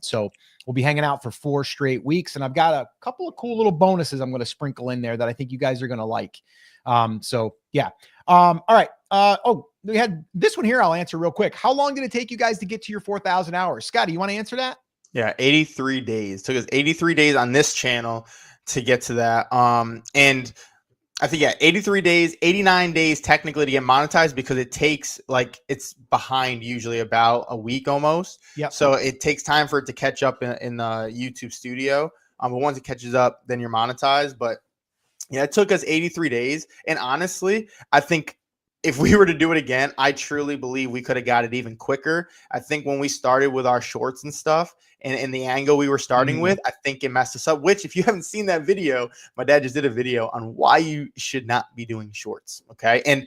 So we'll be hanging out for 4 straight weeks. And I've got a couple of cool little bonuses I'm going to sprinkle in there that I think you guys are going to like. So yeah. All right. Oh, we had this one here. I'll answer real quick. How long did it take you guys to get to your 4,000 hours? Scotty, you want to answer that? Yeah. 83 days. It took us 83 days on this channel to get to that. And I think, 83 days, 89 days technically to get monetized, because it takes it's behind usually about a week almost. Yeah. So it takes time for it to catch up in the YouTube studio. But once it catches up, then you're monetized. But yeah, it took us 83 days. And honestly, I think if we were to do it again, I truly believe we could have got it even quicker. I think when we started with our shorts and stuff and the angle we were starting with, I think it messed us up, which if you haven't seen that video, my dad just did a video on why you should not be doing shorts. Okay. And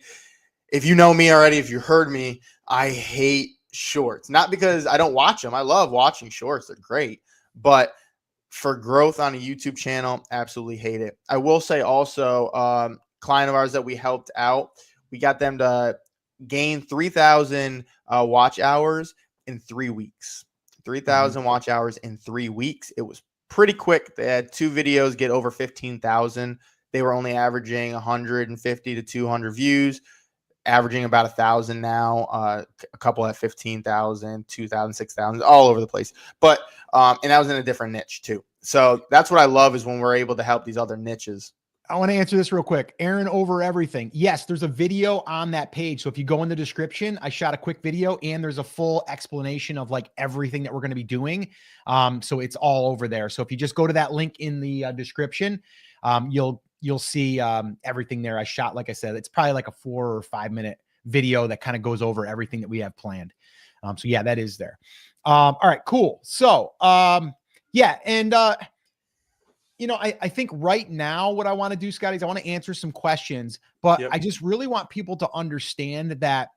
if you know me already, if you heard me, I hate shorts, not because I don't watch them. I love watching shorts. They're great. But for growth on a YouTube channel, absolutely hate it. I will say also, client of ours that we helped out, we got them to gain 3,000 watch hours in 3 weeks. 3,000 watch hours in 3 weeks. It was pretty quick. They had 2 videos get over 15,000. They were only averaging 150 to 200 views, averaging about 1,000 now. A couple at 15,000, 2,000, 6,000, all over the place. But and that was in a different niche too. So that's what I love is when we're able to help these other niches. I want to answer this real quick. Aaron over everything. Yes, there's a video on that page. So if you go in the description, I shot a quick video and there's a full explanation of like everything that we're going to be doing. So it's all over there. So if you just go to that link in the description, you'll see everything there. I shot, like I said, it's probably like a 4 or 5 minute video that kind of goes over everything that we have planned. So yeah, that is there. All right, cool. So yeah. And you know, I think right now what I want to do, Scotty, is I want to answer some questions, but I just really want people to understand that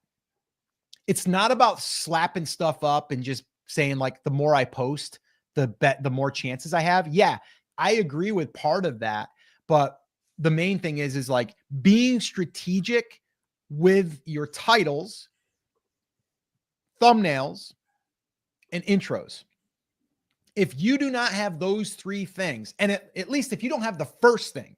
it's not about slapping stuff up and just saying like, the more I post, the more chances I have. Yeah, I agree with part of that, but the main thing is like being strategic with your titles, thumbnails, and intros. If you do not have those 3 things, and at least if you don't have the first thing,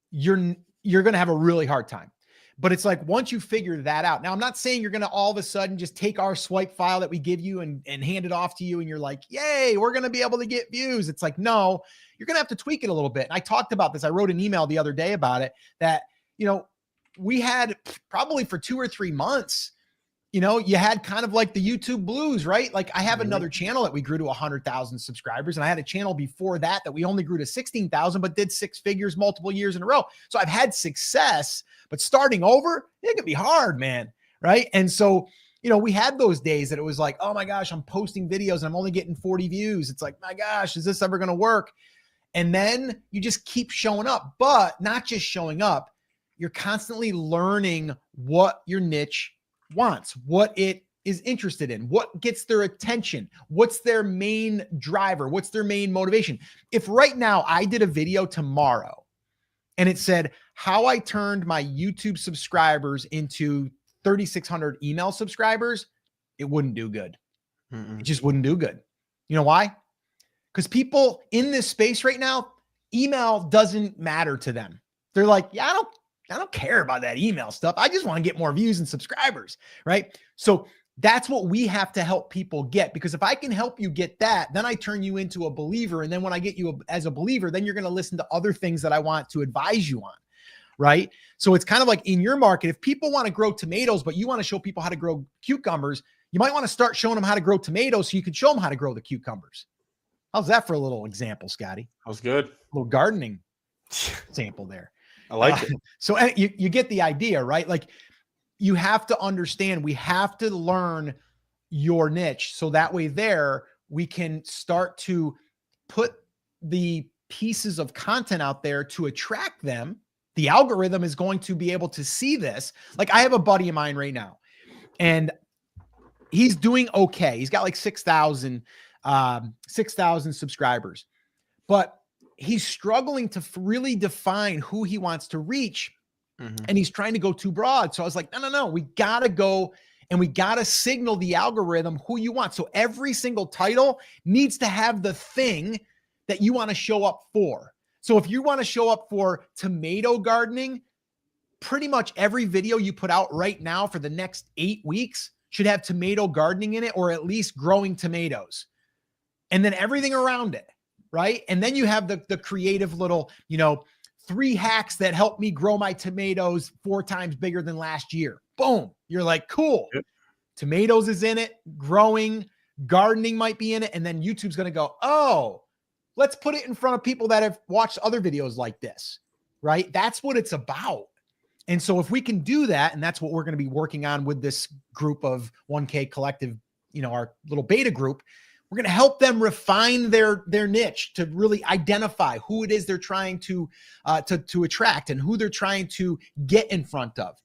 you're going to have a really hard time. But it's like, once you figure that out, now I'm not saying you're going to all of a sudden just take our swipe file that we give you and hand it off to you. And you're like, yay, we're going to be able to get views. It's like, no, you're going to have to tweak it a little bit. And I talked about this. I wrote an email the other day about it that, you know, we had probably for 2 or 3 months, you know, you had kind of like the YouTube blues, right? Like I have another channel that we grew to 100,000 subscribers. And I had a channel before that we only grew to 16,000, but did 6 figures multiple years in a row. So I've had success, but starting over, it can be hard, man. Right. And so, you know, we had those days that it was like, oh my gosh, I'm posting videos and I'm only getting 40 views. It's like, my gosh, is this ever going to work? And then you just keep showing up, but not just showing up. You're constantly learning what your niche wants, what it is interested in, what gets their attention, what's their main driver, what's their main motivation. If right now I did a video tomorrow and it said how I turned my YouTube subscribers into 3,600 email subscribers, it wouldn't do good. It just wouldn't do good. You know why? Because people in this space right now, email doesn't matter to them. They're like, yeah, I don't care about that email stuff. I just want to get more views and subscribers, right? So that's what we have to help people get, because if I can help you get that, then I turn you into a believer. And then when I get you as a believer, then you're going to listen to other things that I want to advise you on, right? So it's kind of like in your market, if people want to grow tomatoes, but you want to show people how to grow cucumbers, you might want to start showing them how to grow tomatoes so you can show them how to grow the cucumbers. How's that for a little example, Scotty? That was good. A little gardening sample there. I like it. So you get the idea, right? Like you have to understand, we have to learn your niche. So that way there, we can start to put the pieces of content out there to attract them. The algorithm is going to be able to see this. Like I have a buddy of mine right now and he's doing okay. He's got like 6,000 subscribers, but he's struggling to really define who he wants to reach. And he's trying to go too broad. So I was like, no, we got to go and we got to signal the algorithm who you want. So every single title needs to have the thing that you want to show up for. So if you want to show up for tomato gardening, pretty much every video you put out right now for the next 8 weeks should have tomato gardening in it, or at least growing tomatoes. And then everything around it. Right. And then you have the creative little, 3 hacks that help me grow my tomatoes 4 times bigger than last year. Boom. You're like, cool. Yep. Tomatoes is in it. Growing, gardening might be in it. And then YouTube's going to go, oh, let's put it in front of people that have watched other videos like this. Right. That's what it's about. And so if we can do that, and that's what we're going to be working on with this group of 1K collective, our little beta group, we're going to help them refine their niche to really identify who it is they're trying to attract and who they're trying to get in front of.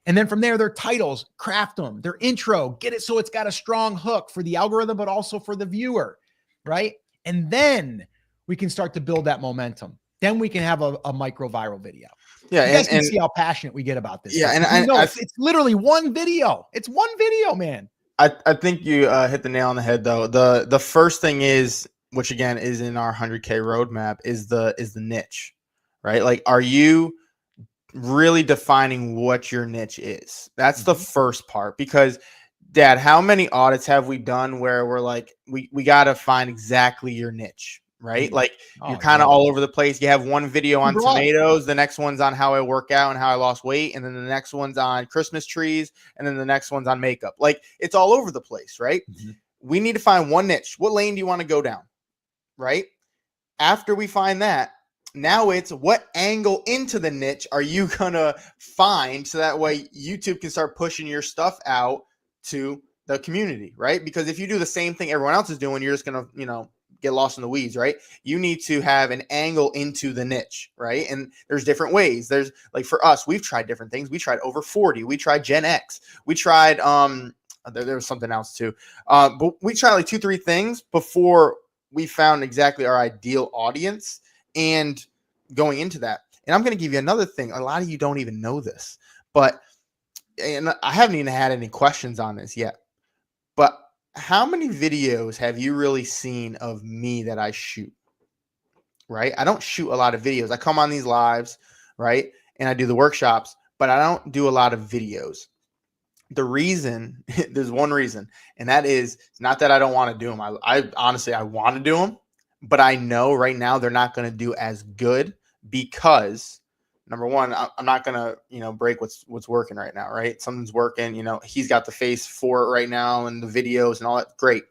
And then from there, their titles, craft them, their intro, get it so it's got a strong hook for the algorithm, but also for the viewer, right? And then we can start to build that momentum. Then we can have a micro viral video. Yeah, you guys can see how passionate we get about this. Yeah, stuff. and it's literally one video. It's one video, man. I think you hit the nail on the head, though. The first thing is, which again is in our 100K roadmap, is the niche, right? Like, are you really defining what your niche is? That's the first part. Because, Dad, how many audits have we done where we're like, we got to find exactly your niche, right? Like, you're kind of all over the place. You have one video on tomatoes, the next one's on how I work out and how I lost weight, and then the next one's on Christmas trees, and then the next one's on makeup. Like, it's all over the place, right? We need to find one niche. What lane do you want to go down, right? After we find that, now it's what angle into the niche are you gonna find, so that way YouTube can start pushing your stuff out to the community, right? Because if you do the same thing everyone else is doing, you're just gonna, get lost in the weeds, right? You need to have an angle into the niche, right? And there's different ways. There's, like, for us, we've tried different things. We tried over 40. We tried Gen X. We tried there was something else too. But we tried like 2-3 things before we found exactly our ideal audience. And going into that, and I'm going to give you another thing. A lot of you don't even know this, and I haven't even had any questions on this yet, but how many videos have you really seen of me that I shoot? Right? I don't shoot a lot of videos. I come on these lives, right? And I do the workshops, but I don't do a lot of videos. The reason, there's one reason, and that is, it's not that I don't want to do them. I honestly, I want to do them, but I know right now they're not going to do as good because, number one, I'm not going to, break what's working right now, right? Something's working, he's got the face for it right now and the videos and all that. Great.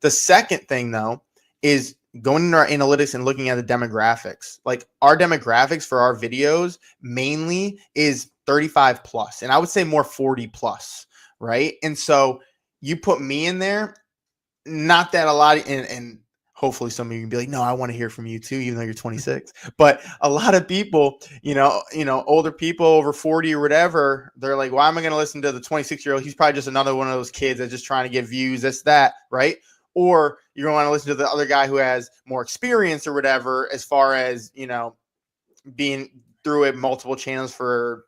The second thing, though, is going into our analytics and looking at the demographics. Like, our demographics for our videos mainly is 35 plus, and I would say more 40 plus, right? And so you put me in there, not that a lot, and hopefully some of you can be like, no, I want to hear from you too, even though you're 26. But a lot of people, older people over 40 or whatever, they're like, why am I going to listen to the 26-year-old? He's probably just another one of those kids that's just trying to get views, this, that, right? Or you're going to want to listen to the other guy who has more experience or whatever, as far as, being through it multiple channels for,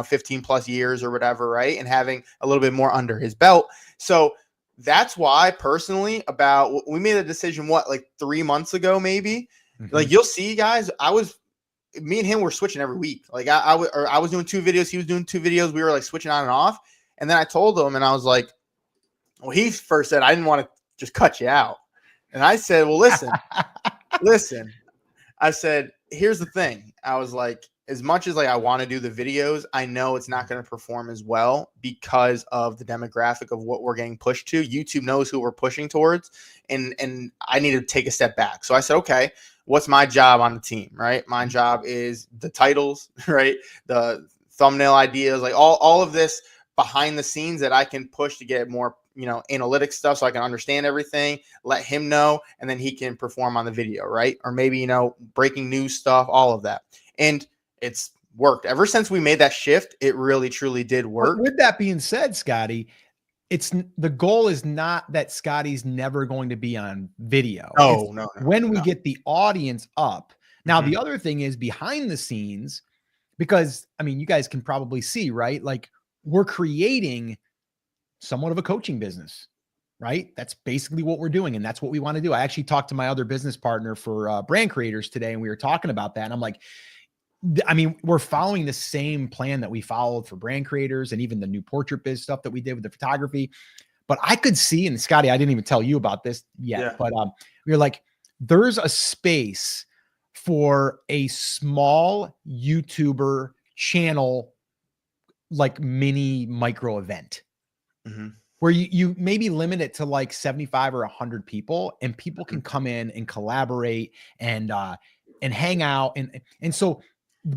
15 plus years or whatever, right? And having a little bit more under his belt. So that's why, personally, we made a decision, like 3 months ago, maybe. Like, you'll see, guys, me and him were switching every week. Like, I was doing 2 videos, he was doing 2 videos. We were like switching on and off. And then I told him, and I was like, well, he first said, I didn't want to just cut you out. And I said, well, listen, I said, here's the thing. I was like, as much as like I want to do the videos, I know it's not going to perform as well because of the demographic of what we're getting pushed to. YouTube knows who we're pushing towards, and I need to take a step back. So I said, okay, what's my job on the team, right? My job is the titles, right? The thumbnail ideas, like all of this behind the scenes that I can push to get more, analytics stuff, so I can understand everything, let him know, and then he can perform on the video, right? Or maybe, breaking news stuff, all of that. And it's worked ever since we made that shift. It really, truly did work. With that being said, Scotty, the goal is not that Scotty's never going to be on video. No. When we get the audience up. Now, the other thing is behind the scenes, because you guys can probably see, right? Like, we're creating somewhat of a coaching business, right? That's basically what we're doing. And that's what we want to do. I actually talked to my other business partner for brand creators today, and we were talking about that. And I'm like, we're following the same plan that we followed for brand creators and even the new portrait biz stuff that we did with the photography. But I could see, and Scotty, I didn't even tell you about this yet, but we were like, there's a space for a small YouTuber channel, like mini micro event, where you maybe limit it to like 75 or 100 people, and people can come in and collaborate and hang out. And so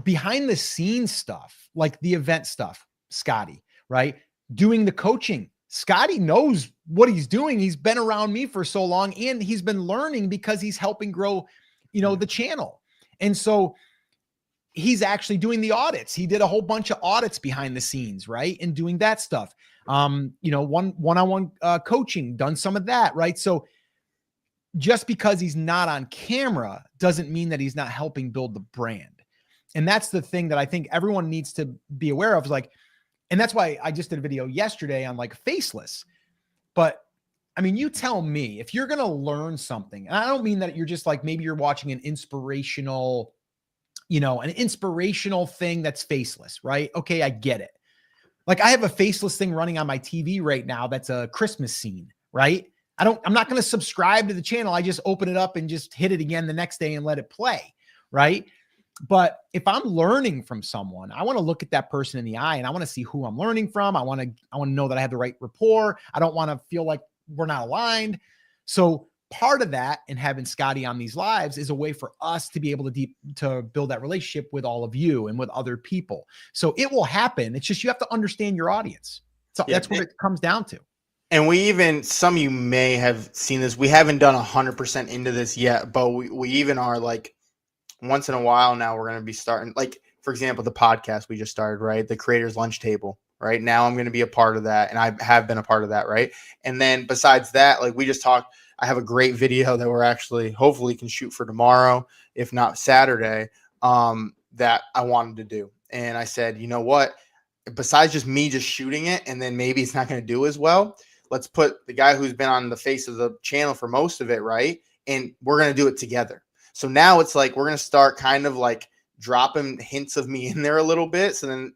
behind the scenes stuff, like the event stuff, Scotty, right? Doing the coaching. Scotty knows what he's doing. He's been around me for so long, and he's been learning because he's helping grow, the channel. And so he's actually doing the audits. He did a whole bunch of audits behind the scenes, right? And doing that stuff. One-on-one coaching, done some of that, right? So just because he's not on camera doesn't mean that he's not helping build the brand. And that's the thing that I think everyone needs to be aware of, is like, and that's why I just did a video yesterday on like faceless. But I mean, you tell me if you're going to learn something, and I don't mean that you're just like, maybe you're watching an inspirational thing that's faceless, right? Okay, I get it. Like, I have a faceless thing running on my TV right now that's a Christmas scene, right? I'm not going to subscribe to the channel. I just open it up and just hit it again the next day and let it play, right? But if I'm learning from someone, I want to look at that person in the eye and I want to see who I'm learning from. I want to know that I have the right rapport. I don't want to feel like we're not aligned. So part of that, and having Scotty on these lives, is a way for us to be able to build that relationship with all of you and with other people. So it will happen. It's just, you have to understand your audience. So that's what it comes down to. And some of you may have seen this. We haven't done 100% into this yet, but we even are like, once in a while now, we're going to be starting, like, for example, the podcast we just started, right? The Creators Lunch Table, right? Now I'm going to be a part of that. And I have been a part of that, right? And then besides that, like we just talked, I have a great video that we're actually hopefully can shoot for tomorrow, if not Saturday, that I wanted to do. And I said, you know what? Besides just me just shooting it, and then maybe it's not going to do as well, let's put the guy who's been on the face of the channel for most of it, right? And we're going to do it together. So now it's like, we're going to start kind of like dropping hints of me in there a little bit. So then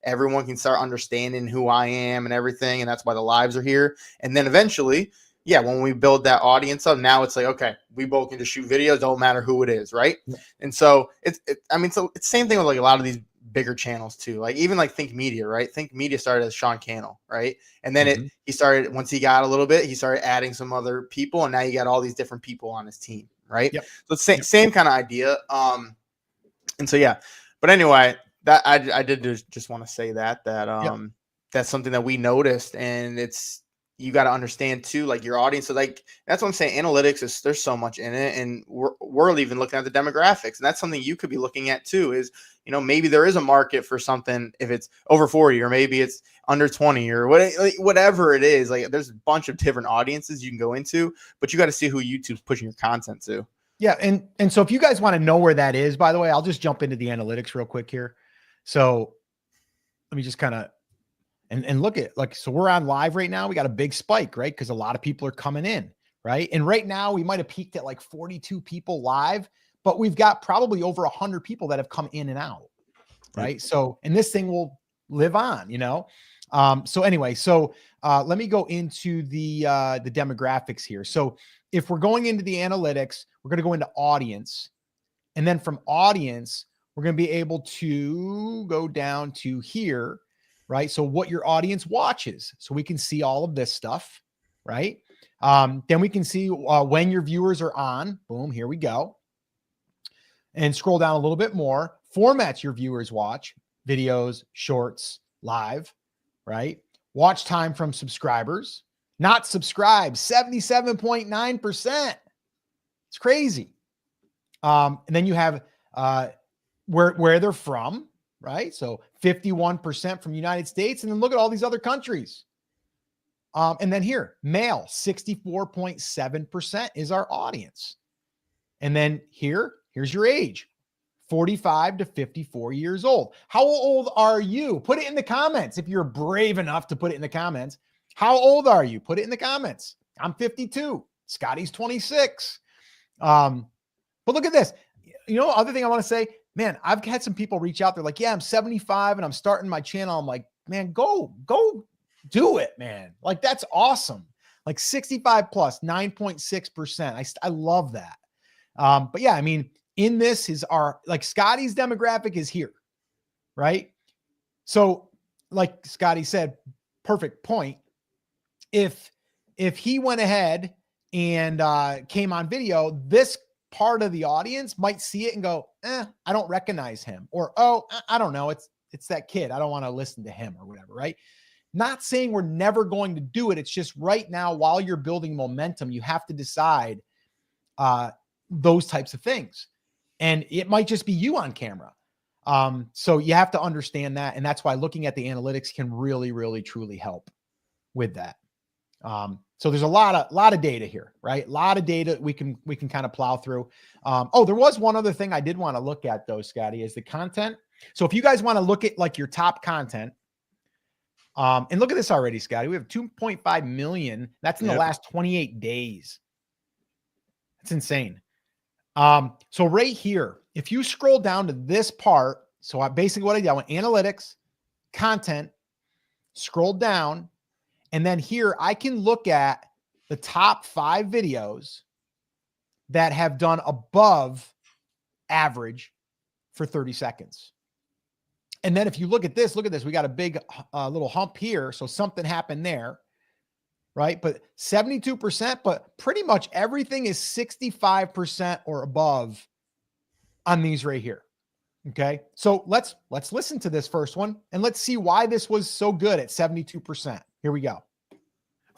everyone can start understanding who I am and everything. And that's why the lives are here. And then eventually, yeah, when we build that audience up, now it's like, okay, we both can just shoot videos. Don't matter who it is. Right. Yeah. And so it's the same thing with like a lot of these bigger channels too. Like even like Think Media, right? Think Media started as Sean Cannell, right? And then he started, once he got a little bit, he started adding some other people, and now you got all these different people on his team, right? Yep. So it's same kind of idea. And so yeah, but anyway, that I did just want to say that that's something that we noticed, and you got to understand too, like your audience. So like, that's what I'm saying. Analytics there's so much in it, and we're even looking at the demographics, and that's something you could be looking at too, is, maybe there is a market for something if it's over 40, or maybe it's under 20, or whatever it is. Like there's a bunch of different audiences you can go into, but you got to see who YouTube's pushing your content to. Yeah. And so if you guys want to know where that is, by the way, I'll just jump into the analytics real quick here. So let me just kind of, and look at, like, so we're on live right now. We got a big spike, right? Because a lot of people are coming in, right? And right now we might've peaked at like 42 people live, but we've got probably over 100 people that have come in and out. Right. So, and this thing will live on, so anyway, let me go into the demographics here. So if we're going into the analytics, we're going to go into audience, and then from audience, we're going to be able to go down to here, right? So what your audience watches, so we can see all of this stuff, right? Then we can see when your viewers are on. Boom, here we go. And scroll down a little bit more. Formats your viewers watch: videos, shorts, live, right? Watch time from subscribers, not subscribed, 77.9%. It's crazy. And then you have where they're from, right? So 51% from United States, and then look at all these other countries. And then here, male, 64.7% is our audience. And then here's your age, 45 to 54 years old. How old are you? Put it in the comments. If you're brave enough to put it in the comments, how old are you? Put it in the comments. I'm 52. Scotty's 26. But look at this. Other thing I want to say, man, I've had some people reach out. They're like, yeah, I'm 75 and I'm starting my channel. I'm like, man, go do it, man. Like, that's awesome. Like 65 plus, 9.6%. I love that. But yeah, I mean, in this is Scotty's demographic is here, right? So like Scotty said, perfect point. If he went ahead and came on video, this part of the audience might see it and go, I don't recognize him. Or, oh, I don't know. It's that kid. I don't want to listen to him or whatever, right? Not saying we're never going to do it. It's just right now, while you're building momentum, you have to decide those types of things. And it might just be you on camera. So you have to understand that. And that's why looking at the analytics can really, really, truly help with that. So there's a lot of data here, right? A lot of data we can kind of plow through. There was one other thing I did want to look at though, Scotty, is the content. So if you guys want to look at like your top content, and look at this already, Scotty, we have 2.5 million. That's in the last 28 days. That's insane. So right here, if you scroll down to this part, so basically what I did, I went analytics, content, scroll down, and then here I can look at the top 5 videos that have done above average for 30 seconds. And then if you look at this, we got a big little hump here. So something happened there, right? But 72%, but pretty much everything is 65% or above on these right here. Okay. So let's listen to this first one and let's see why this was so good at 72%. Here we go.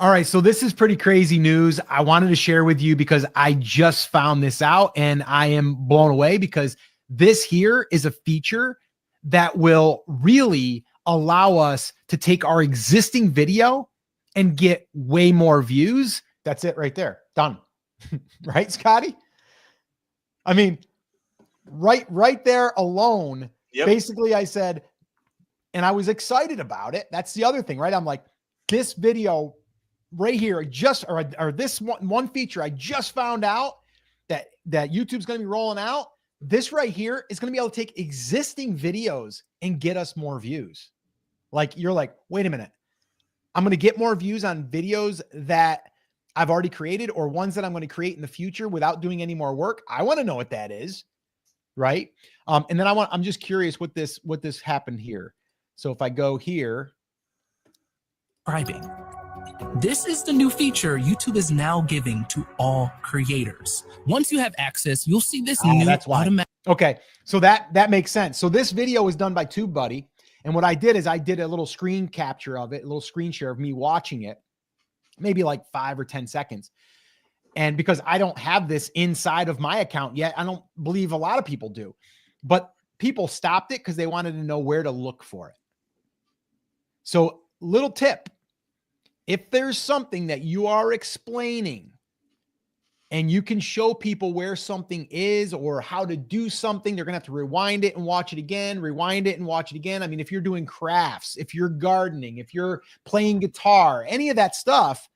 All right. So this is pretty crazy news. I wanted to share with you because I just found this out and I am blown away because this here is a feature that will really allow us to take our existing video and get way more views. That's it right there. Done. Right, Scotty? I mean, right there alone, basically I said, and I was excited about it. That's the other thing, right? I'm like, this video right here, or this one feature, I just found out that YouTube's going to be rolling out. This right here is going to be able to take existing videos and get us more views. Like you're like, wait a minute. I'm going to get more views on videos that I've already created or ones that I'm going to create in the future without doing any more work. I want to know what that is. Right. And then I'm just curious what this happened here. So if I go here. Subscribing. This is the new feature YouTube is now giving to all creators. Once you have access, you'll see this new automatic. Okay. So that makes sense. So this video was done by TubeBuddy. And what I did is I did a little screen capture of it, a little screen share of me watching it, maybe like 5 or 10 seconds. And because I don't have this inside of my account yet, I don't believe a lot of people do, but people stopped it because they wanted to know where to look for it. So little tip, if there's something that you are explaining and you can show people where something is or how to do something, they're going to have to rewind it and watch it again, rewind it and watch it again. I mean, if you're doing crafts, if you're gardening, if you're playing guitar, any of that stuff,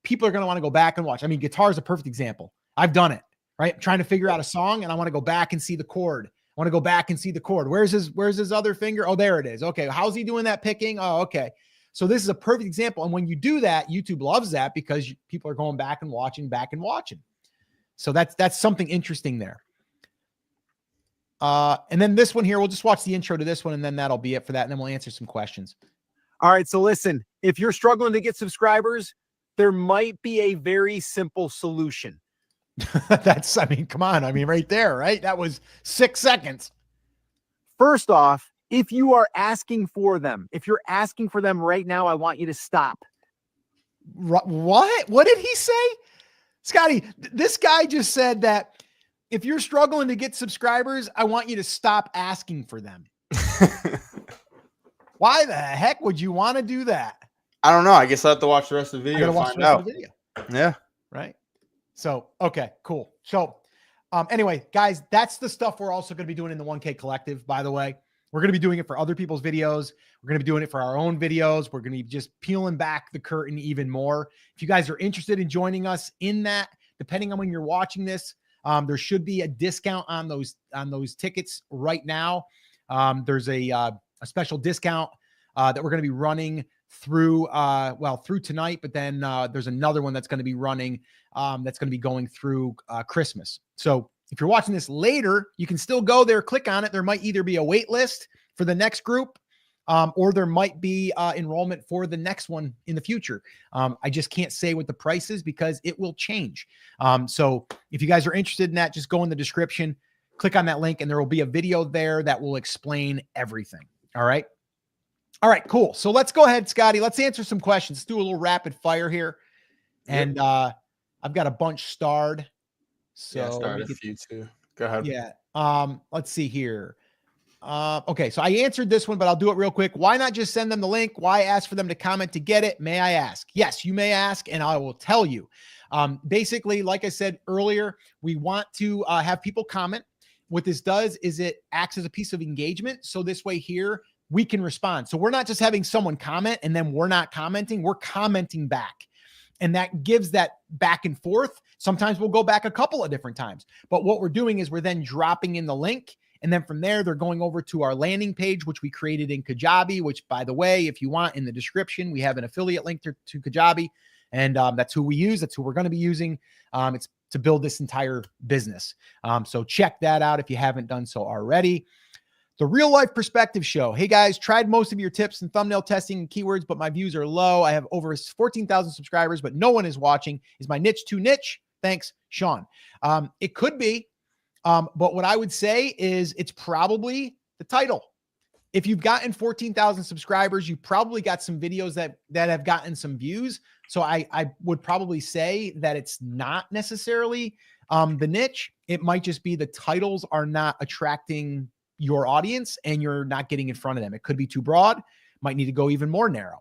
people are going to want to go back and watch. I mean, guitar is a perfect example. I've done it, right? I'm trying to figure out a song and I want to go back and see the chord. I want to go back and see the chord. Where's his other finger? Oh, there it is. Okay. How's he doing that picking? Oh, okay. So this is a perfect example. And when you do that, YouTube loves that because people are going back and watching. So that's something interesting there. And then this one here, we'll just watch the intro to this one and then that'll be it for that. And then we'll answer some questions. All right. So listen, if you're struggling to get subscribers, there might be a very simple solution. I mean, come on. I mean, right there, right? That was 6 seconds. First off, if you are asking for them, if you're asking for them right now, I want you to stop. What? What did he say? Scotty, this guy just said that if you're struggling to get subscribers, I want you to stop asking for them. Why the heck would you want to do that? I don't know. I guess I have to watch the rest of the video to find out. Yeah. Right. So, okay, cool. So, anyway, guys, that's the stuff we're also going to be doing in the 1K Collective, by the way. We're going to be doing it for other people's videos. We're going to be doing it for our own videos. We're going to be just peeling back the curtain even more. If you guys are interested in joining us in that, depending on when you're watching this, there should be a discount on those tickets right now. There's a special discount that we're going to be running through tonight, but then there's another one that's going to be running that's going to be going through Christmas. So if you're watching this later, you can still go there, click on it. There might either be a wait list for the next group or there might be enrollment for the next one in the future. I just can't say what the price is because it will change. So if you guys are interested in that, just go in the description, click on that link, and there will be a video there that will explain everything. All right. All right, cool. So let's go ahead, Scotty. Let's answer some questions. Let's do a little rapid fire here. Yep. And I've got a bunch starred. So yeah, started a few too. Go ahead. Yeah. Let's see here. Okay, so I answered this one, but I'll do it real quick. Why not just send them the link? Why ask for them to comment to get it? May I ask? Yes, you may ask, and I will tell you. Basically, like I said earlier, we want to have people comment. What this does is it acts as a piece of engagement. So this way here, we can respond. So we're not just having someone comment and then we're not commenting, we're commenting back. And that gives that back and forth. Sometimes we'll go back a couple of different times. But what we're doing is we're then dropping in the link. And then from there, they're going over to our landing page, which we created in Kajabi, which, by the way, if you want, in the description, we have an affiliate link to Kajabi. And that's who we use. That's who we're going to be using. It's to build this entire business. So check that out if you haven't done so already. The Real Life Perspective Show. Hey guys, tried most of your tips and thumbnail testing and keywords, but my views are low. I have over 14,000 subscribers, but no one is watching. Is my niche too niche? Thanks, Sean. It could be, but what I would say is it's probably the title. If you've gotten 14,000 subscribers, you probably got some videos that have gotten some views. So I would probably say that it's not necessarily the niche. It might just be the titles are not attracting your audience and you're not getting in front of them. It could be too broad, might need to go even more narrow.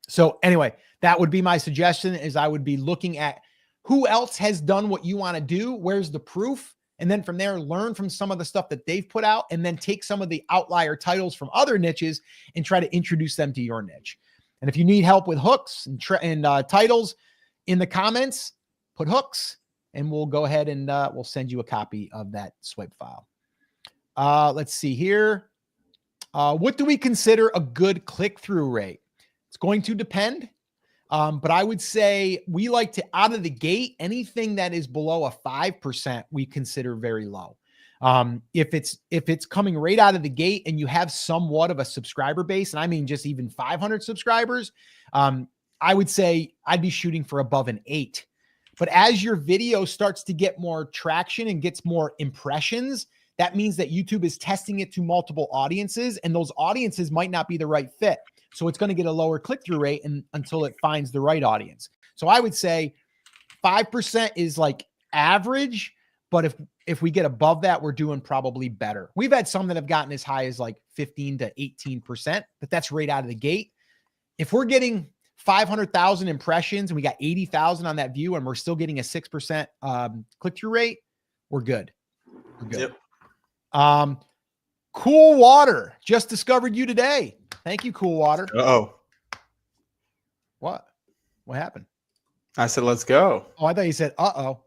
So anyway, that would be my suggestion is I would be looking at who else has done what you want to do. Where's the proof? And then from there, learn from some of the stuff that they've put out and then take some of the outlier titles from other niches and try to introduce them to your niche. And if you need help with hooks and titles in the comments, put hooks and we'll go ahead and we'll send you a copy of that swipe file. Let's see here. What do we consider a good click-through rate? It's going to depend. But I would say we like to, out of the gate, anything that is below a 5%, we consider very low. If it's coming right out of the gate and you have somewhat of a subscriber base, and I mean just even 500 subscribers, I would say I'd be shooting for above an 8. But as your video starts to get more traction and gets more impressions, that means that YouTube is testing it to multiple audiences, and those audiences might not be the right fit. So it's going to get a lower click-through rate until it finds the right audience. So I would say 5% is like average, but if we get above that, we're doing probably better. We've had some that have gotten as high as like 15 to 18%, but that's right out of the gate. If we're getting 500,000 impressions and we got 80,000 on that view and we're still getting a 6% click-through rate, we're good. We're good. Yep. Cool Water just discovered you today. Thank you, Cool Water. Oh, what happened? I said, let's go. Oh, I thought you said, uh-oh.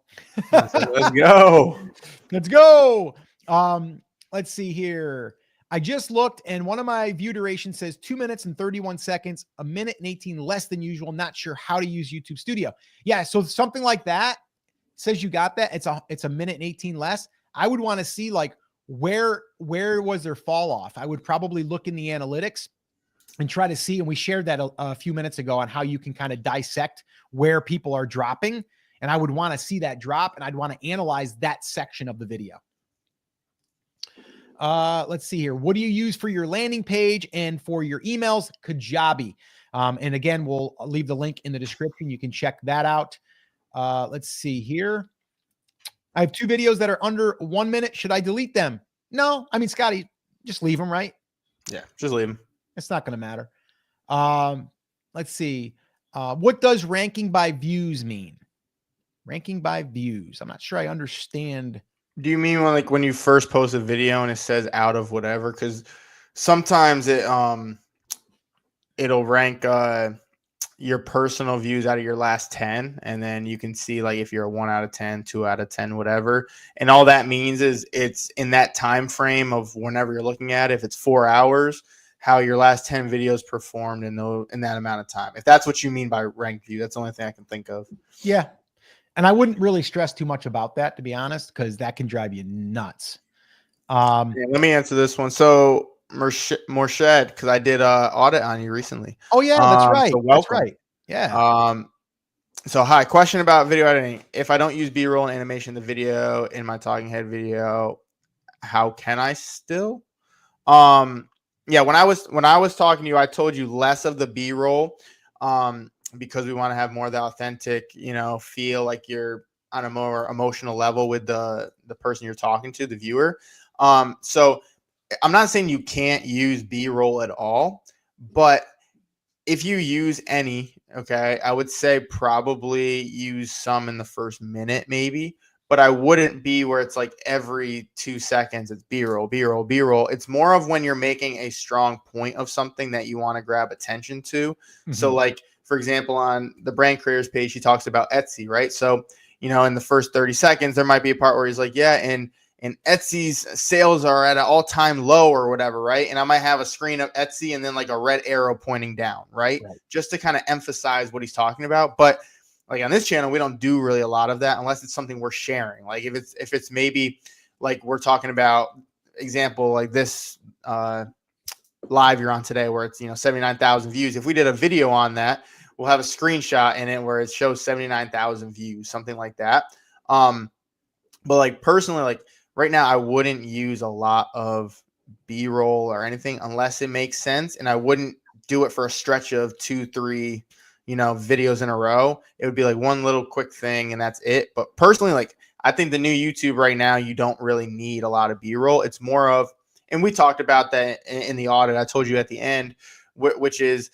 I said, let's go. Let's go. Let's see here. I just looked and one of my view durations says 2 minutes and 31 seconds, a minute and 18 less than usual. Not sure how to use YouTube Studio. Yeah. So something like that says you got that. It's a minute and 18 less. I would want to see like where was their fall off? I would probably look in the analytics and try to see. And we shared that a few minutes ago on how you can kind of dissect where people are dropping. And I would want to see that drop and I'd want to analyze that section of the video. Let's see here. What do you use for your landing page and for your emails? Kajabi. And again, we'll leave the link in the description. You can check that out. Let's see here. I have 2 videos that are under 1 minute. Should I delete them? No. I mean, Scotty, just leave them, right? Yeah, just leave them. It's not going to matter. Let's see. What does ranking by views mean? Ranking by views. I'm not sure I understand. Do you mean when you first post a video and it says out of whatever? Because sometimes it'll rank your personal views out of your last 10, and then you can see like if you're a 1 out of 10, 2 out of 10, whatever. And all that means is it's in that time frame of whenever you're looking at it, if it's 4 hours, how your last 10 videos performed in that amount of time. If that's what you mean by ranked view, that's the only thing I can think of. Yeah. And I wouldn't really stress too much about that, to be honest, because that can drive you nuts. Yeah, let me answer this one. So Morshed, because I did audit on you recently. Oh yeah, that's right. So That's welcome. right. Yeah. So hi, question about video editing. If I don't use B-roll and animation in the video in my talking head video, how can I still? Yeah, when I was talking to you, I told you less of the B-roll, because we want to have more of the authentic, feel like you're on a more emotional level with the person you're talking to, the viewer. So I'm not saying you can't use B-roll at all, but if you use any, okay, I would say probably use some in the first minute, maybe, but I wouldn't be where it's like every 2 seconds it's B-roll, B-roll, B-roll. It's more of when you're making a strong point of something that you want to grab attention to. Mm-hmm. So, like, for example, on the brand creators page, he talks about Etsy, right? So, in the first 30 seconds, there might be a part where he's like, yeah, and Etsy's sales are at an all-time low or whatever, right? And I might have a screen of Etsy and then like a red arrow pointing down, right? Just to kind of emphasize what he's talking about. But like on this channel, we don't do really a lot of that unless it's something we're sharing. Like if it's maybe like we're talking about, example, like this live you're on today where it's 79,000 views. If we did a video on that, we'll have a screenshot in it where it shows 79,000 views, something like that. But like personally, like right now, I wouldn't use a lot of B-roll or anything unless it makes sense. And I wouldn't do it for a stretch of 2-3, videos in a row. It would be like one little quick thing and that's it. But personally, like I think the new YouTube right now, you don't really need a lot of B-roll. It's more of, and we talked about that in the audit. I told you at the end, which is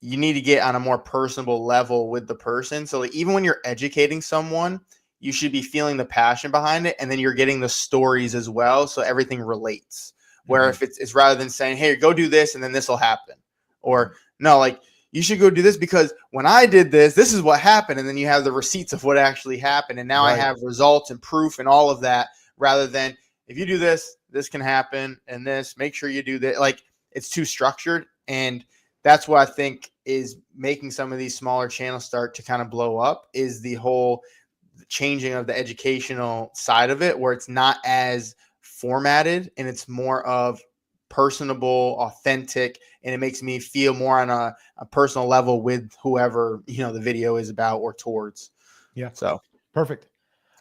you need to get on a more personable level with the person. So like even when you're educating someone, you should be feeling the passion behind it, and then you're getting the stories as well, so everything relates. Where if it's rather than saying, hey, go do this and then this will happen, or no, like you should go do this because when I did this is what happened, and then you have the receipts of what actually happened, and now I have results and proof and all of that, rather than if you do this can happen, and this, make sure you do that. Like it's too structured, and that's what I think is making some of these smaller channels start to kind of blow up, is the whole changing of the educational side of it, where it's not as formatted and it's more of personable, authentic, and it makes me feel more on a personal level with whoever the video is about or towards. Yeah. So perfect.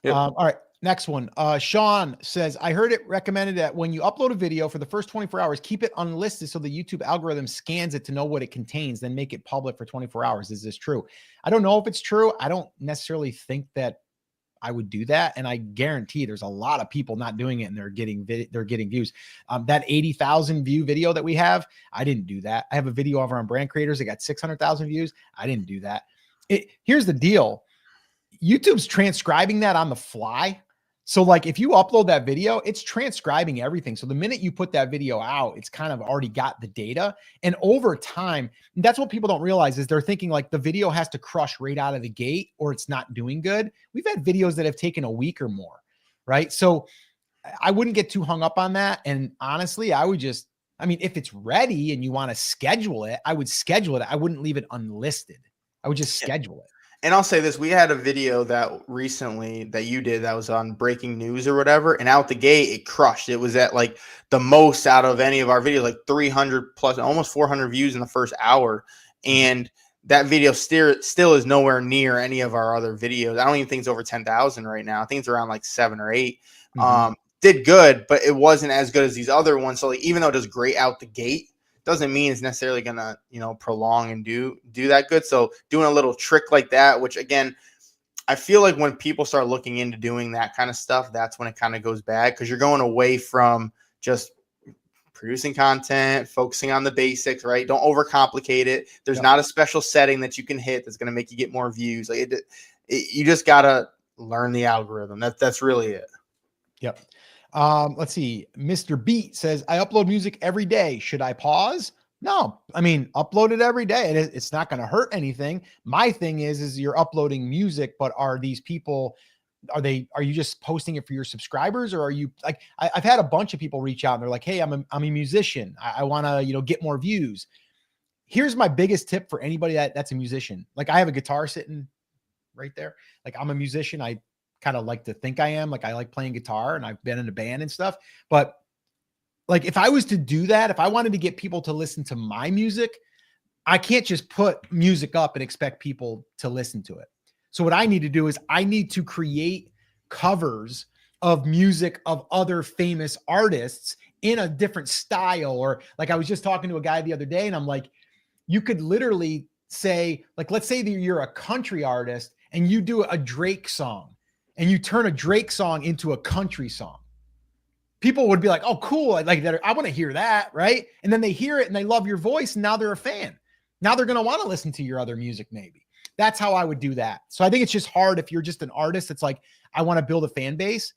Yep. All right. Next one. Sean says, I heard it recommended that when you upload a video for the first 24 hours, keep it unlisted so the YouTube algorithm scans it to know what it contains, then make it public for 24 hours. Is this true? I don't know if it's true. I don't necessarily think that I would do that. And I guarantee there's a lot of people not doing it and they're getting views. That 80,000 view video that we have, I didn't do that. I have a video over on brand creators that got 600,000 views. I didn't do that. Here's the deal. YouTube's transcribing that on the fly. So like if you upload that video, it's transcribing everything. So the minute you put that video out, it's kind of already got the data. And over time, that's what people don't realize, is they're thinking like the video has to crush right out of the gate or it's not doing good. We've had videos that have taken a week or more, right? So I wouldn't get too hung up on that. And honestly, if it's ready and you want to schedule it, I would schedule it. I wouldn't leave it unlisted. I would just schedule it. And I'll say this, we had a video that recently that you did that was on breaking news or whatever, and out the gate, it crushed. It was at like the most out of any of our videos, like 300 plus, almost 400 views in the first hour. And that video still is nowhere near any of our other videos. I don't even think it's over 10,000 right now. I think it's around like 7 or 8. Did good, but it wasn't as good as these other ones. So like, even though it does great out the gate, doesn't mean it's necessarily gonna prolong and do that good. So doing a little trick like that, which again, I feel like when people start looking into doing that kind of stuff, that's when it kind of goes bad, because you're going away from just producing content, focusing on the basics, right? Don't overcomplicate it. There's not a special setting that you can hit that's going to make you get more views. Like you just gotta learn the algorithm. That's really it. Yep. Let's see. Mr. Beat says, I upload music every day. Should I pause? No, I mean, upload it every day. It's not going to hurt anything. My thing is you're uploading music, but are these people, are you just posting it for your subscribers, or are you like, I've had a bunch of people reach out and they're like, hey, I'm a musician. I want to, get more views. Here's my biggest tip for anybody that's a musician. Like I have a guitar sitting right there. Like I'm a musician. I kind of like to think I am. Like I like playing guitar and I've been in a band and stuff, but like if I was to do that, if I wanted to get people to listen to my music, I can't just put music up and expect people to listen to it. So what I need to do is I need to create covers of music of other famous artists in a different style. Or like I was just talking to a guy the other day and I'm like, you could literally say, like, let's say that you're a country artist and you do a Drake song and you turn a Drake song into a country song. People would be like, oh, cool. I like that. I want to hear that. Right. And then they hear it and they love your voice. And now they're a fan. Now they're going to want to listen to your other music. Maybe that's how I would do that. So I think it's just hard. If you're just an artist, it's like, I want to build a fan base.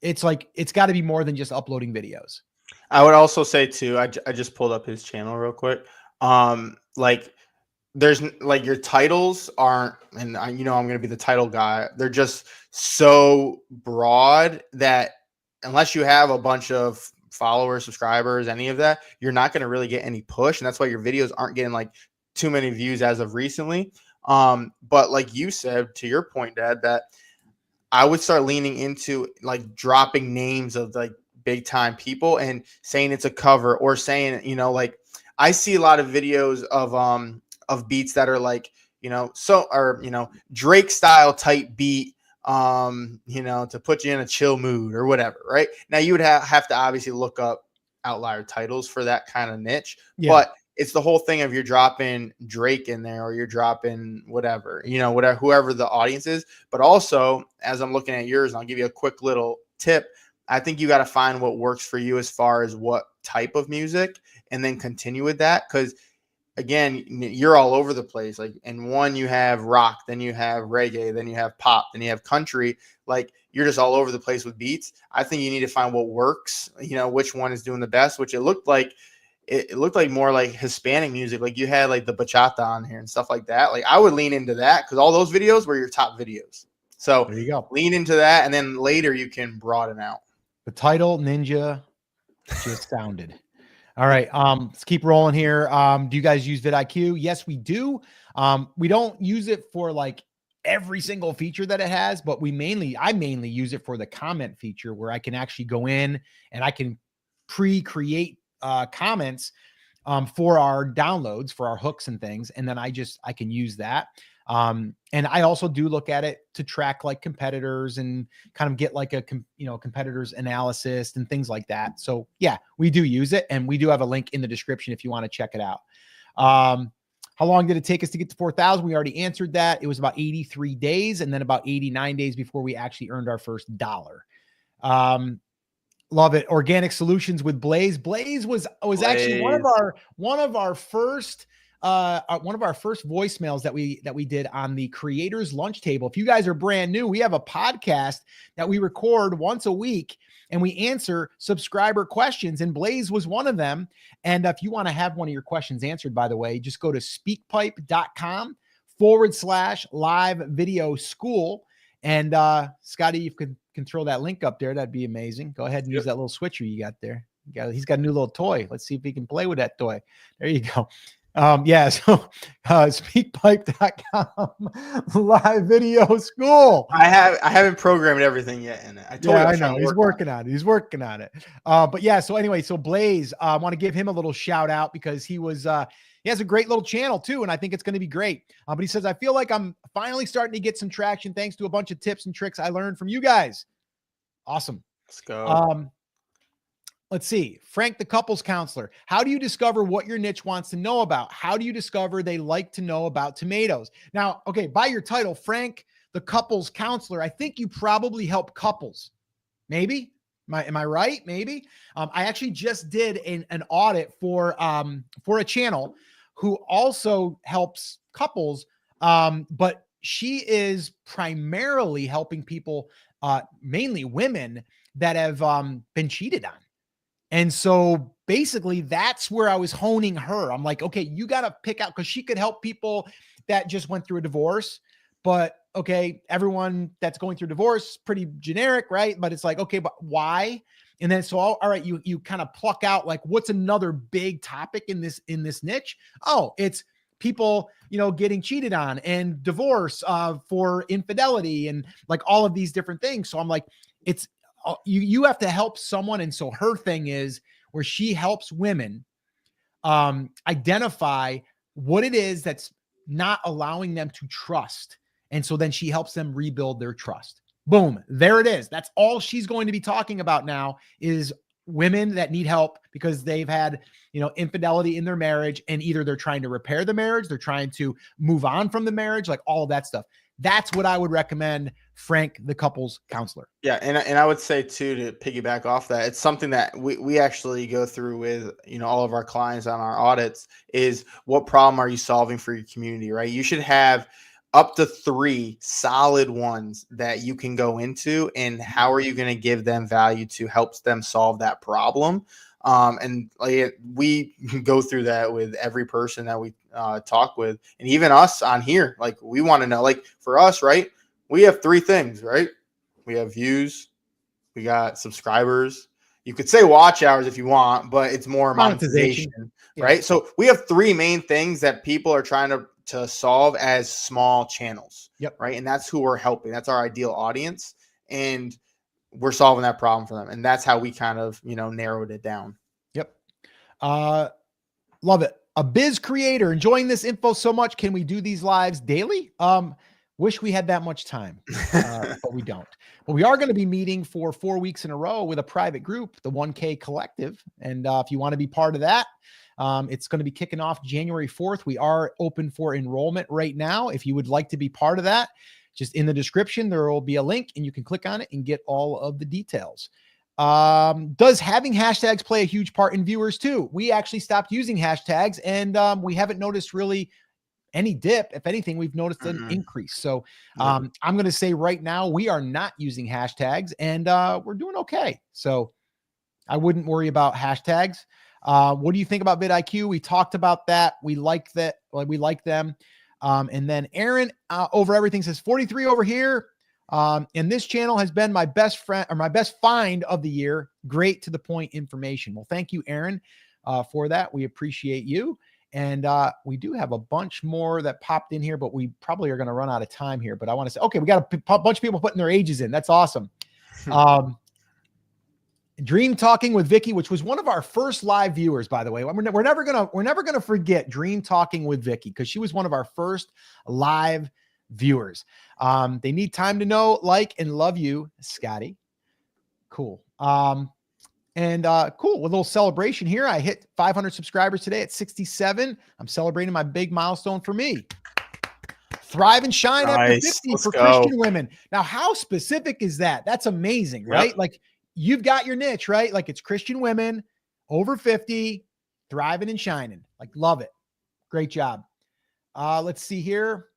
It's like, it's got to be more than just uploading videos. I would also say too, I just pulled up his channel real quick. Like there's like your titles aren't, and I'm going to be the title guy. They're just so broad that unless you have a bunch of followers, subscribers, any of that, you're not going to really get any push. And that's why your videos aren't getting like too many views as of recently. But like you said, to your point, Dad, that I would start leaning into like dropping names of like big time people and saying it's a cover, or saying, like I see a lot of videos of beats that are like, Drake style type beat, to put you in a chill mood or whatever. Right now, you would have to obviously look up outlier titles for that kind of niche, but it's the whole thing of you're dropping Drake in there, or you're dropping whatever, whoever the audience is. But also, as I'm looking at yours, and I'll give you a quick little tip, I think you got to find what works for you as far as what type of music, and then continue with that. Because again, you're all over the place. Like in one, you have rock, then you have reggae, then you have pop, then you have country. Like you're just all over the place with beats. I think you need to find what works, which one is doing the best, which it looked like more like Hispanic music. Like you had like the bachata on here and stuff like that. Like I would lean into that, because all those videos were your top videos. So there you go. Lean into that, and then later you can broaden out. The title Ninja just sounded. All right. Let's keep rolling here. Do you guys use vidIQ? Yes, we do. We don't use it for like every single feature that it has, but I mainly use it for the comment feature, where I can actually go in and I can pre-create comments for our downloads, for our hooks and things. And then I can use that. And I also do look at it to track like competitors and kind of get like a, competitors analysis and things like that. So yeah, we do use it, and we do have a link in the description if you want to check it out. How long did it take us to get to 4,000? We already answered that. It was about 83 days, and then about 89 days before we actually earned our first dollar. Love it. Organic solutions with Blaze. Blaze was actually one of our first voicemails that we did on the Creators Lunch Table. If you guys are brand new, we have a podcast that we record once a week, and we answer subscriber questions, and Blaze was one of them. And if you want to have one of your questions answered, by the way, just go to speakpipe.com/live video school. And Scotty, you could control that link up there. That'd be amazing. Go ahead and use that little switcher you got there. He's got a new little toy. Let's see if he can play with that toy. There you go. So speakpipe.com live video school. I haven't programmed everything yet in it. I know he's working on it. But yeah, so anyway, so Blaze, I want to give him a little shout out, because he has a great little channel too, and I think it's going to be great. But he says, I feel like I'm finally starting to get some traction thanks to a bunch of tips and tricks I learned from you guys. Awesome. Let's go. Let's see. Frank, the couples counselor. How do you discover what your niche wants to know about? How do you discover they like to know about tomatoes? Now, okay, by your title, Frank, the couples counselor, I think you probably help couples. Maybe. Am I right? Maybe. I actually just did an audit for a channel who also helps couples, but she is primarily helping people, mainly women that have been cheated on. And so basically that's where I was honing her. I'm like, okay, you got to pick out, because she could help people that just went through a divorce, but okay, everyone that's going through divorce, pretty generic, right? But it's like, okay, but why? And then, so, all right, you kind of pluck out like, what's another big topic in this niche? Oh, it's people, getting cheated on, and divorce for infidelity, and like all of these different things. So I'm like, it's, you have to help someone. And so her thing is, where she helps women identify what it is that's not allowing them to trust. And so then she helps them rebuild their trust. Boom. There it is. That's all she's going to be talking about now is women that need help because they've had, infidelity in their marriage, and either they're trying to repair the marriage, they're trying to move on from the marriage, like all of that stuff. That's what I would recommend Frank, the couples counselor. Yeah. And I would say too, to piggyback off that, it's something that we actually go through with, all of our clients on our audits is what problem are you solving for your community, right? You should have up to 3 solid ones that you can go into, and how are you going to give them value to help them solve that problem? And like we go through that with every person that we talk with, and even us on here. Like we want to know, like for us, right? We have 3 things, right? We have views, we got subscribers. You could say watch hours if you want, but it's more monetization, right? Yeah. So we have 3 main things that people are trying to solve as small channels, right? And that's who we're helping. That's our ideal audience, and we're solving that problem for them. And that's how we kind of, narrowed it down. Yep. Love it. A biz creator enjoying this info so much. Can we do these lives daily? Wish we had that much time, but we don't. But we are going to be meeting for 4 weeks in a row with a private group, the 1K Collective. And if you want to be part of that, it's going to be kicking off January 4th. We are open for enrollment right now. If you would like to be part of that, just in the description, there will be a link and you can click on it and get all of the details. Does having hashtags play a huge part in viewers too? We actually stopped using hashtags, and we haven't noticed really any dip. If anything, we've noticed an increase. So I'm going to say right now, we are not using hashtags, and we're doing okay. So I wouldn't worry about hashtags. What do you think about vidIQ? We talked about that. We like that. We like them. And then Aaron over everything says 43 over here. And this channel has been my best friend, or my best find of the year. Great to the point information. Well, thank you, Aaron, for that. We appreciate you. And we do have a bunch more that popped in here, but we probably are going to run out of time here. But I want to say, okay, we got a bunch of people putting their ages in. That's awesome. Dream Talking with Vicky, which was one of our first live viewers, by the way. We're never gonna forget Dream Talking with Vicky, because she was one of our first live viewers. They need time to know, like, and love you, Scotty. Cool. Cool. With a little celebration here. I hit 500 subscribers today at 67. I'm celebrating my big milestone for me. Thrive and shine after 50 for Christian women. Now, how specific is that? That's amazing, right? Like, you've got your niche, right? Like, it's Christian women over 50, thriving and shining. Like, love it. Great job. Let's see here.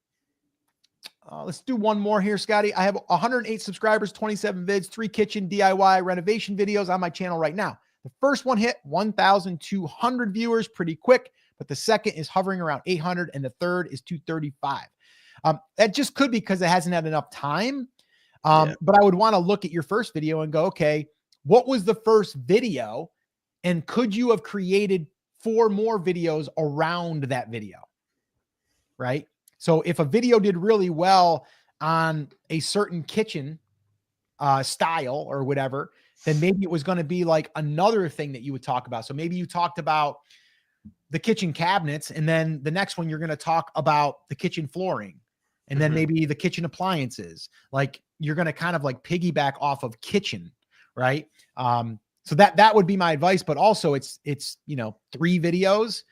Let's do one more here, Scotty. I have 108 subscribers, 27 vids, 3 kitchen DIY renovation videos on my channel right now. The first one hit 1,200 viewers pretty quick, but the second is hovering around 800, and the third is 235. That just could be because it hasn't had enough time. But I would want to look at your first video and go, okay, what was the first video? And could you have created 4 more videos around that video? Right? So if a video did really well on a certain kitchen style or whatever, then maybe it was going to be like another thing that you would talk about. So maybe you talked about the kitchen cabinets, and then the next one, you're going to talk about the kitchen flooring, and then maybe the kitchen appliances. Like, you're going to kind of like piggyback off of kitchen, right? So that would be my advice. But also it's 3 videos.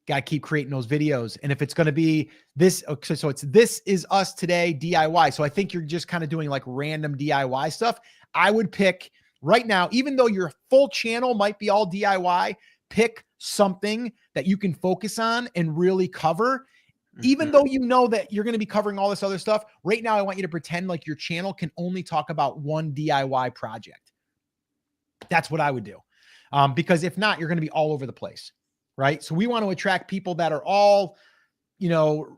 Got to keep creating those videos. And if it's going to be this, so it's This Is Us Today DIY. So I think you're just kind of doing like random DIY stuff. I would pick right now, even though your full channel might be all DIY, pick something that you can focus on and really cover. Even though you know that you're going to be covering all this other stuff, right now I want you to pretend like your channel can only talk about one DIY project. That's what I would do. Because if not, you're going to be all over the place, right? So we want to attract people that are all,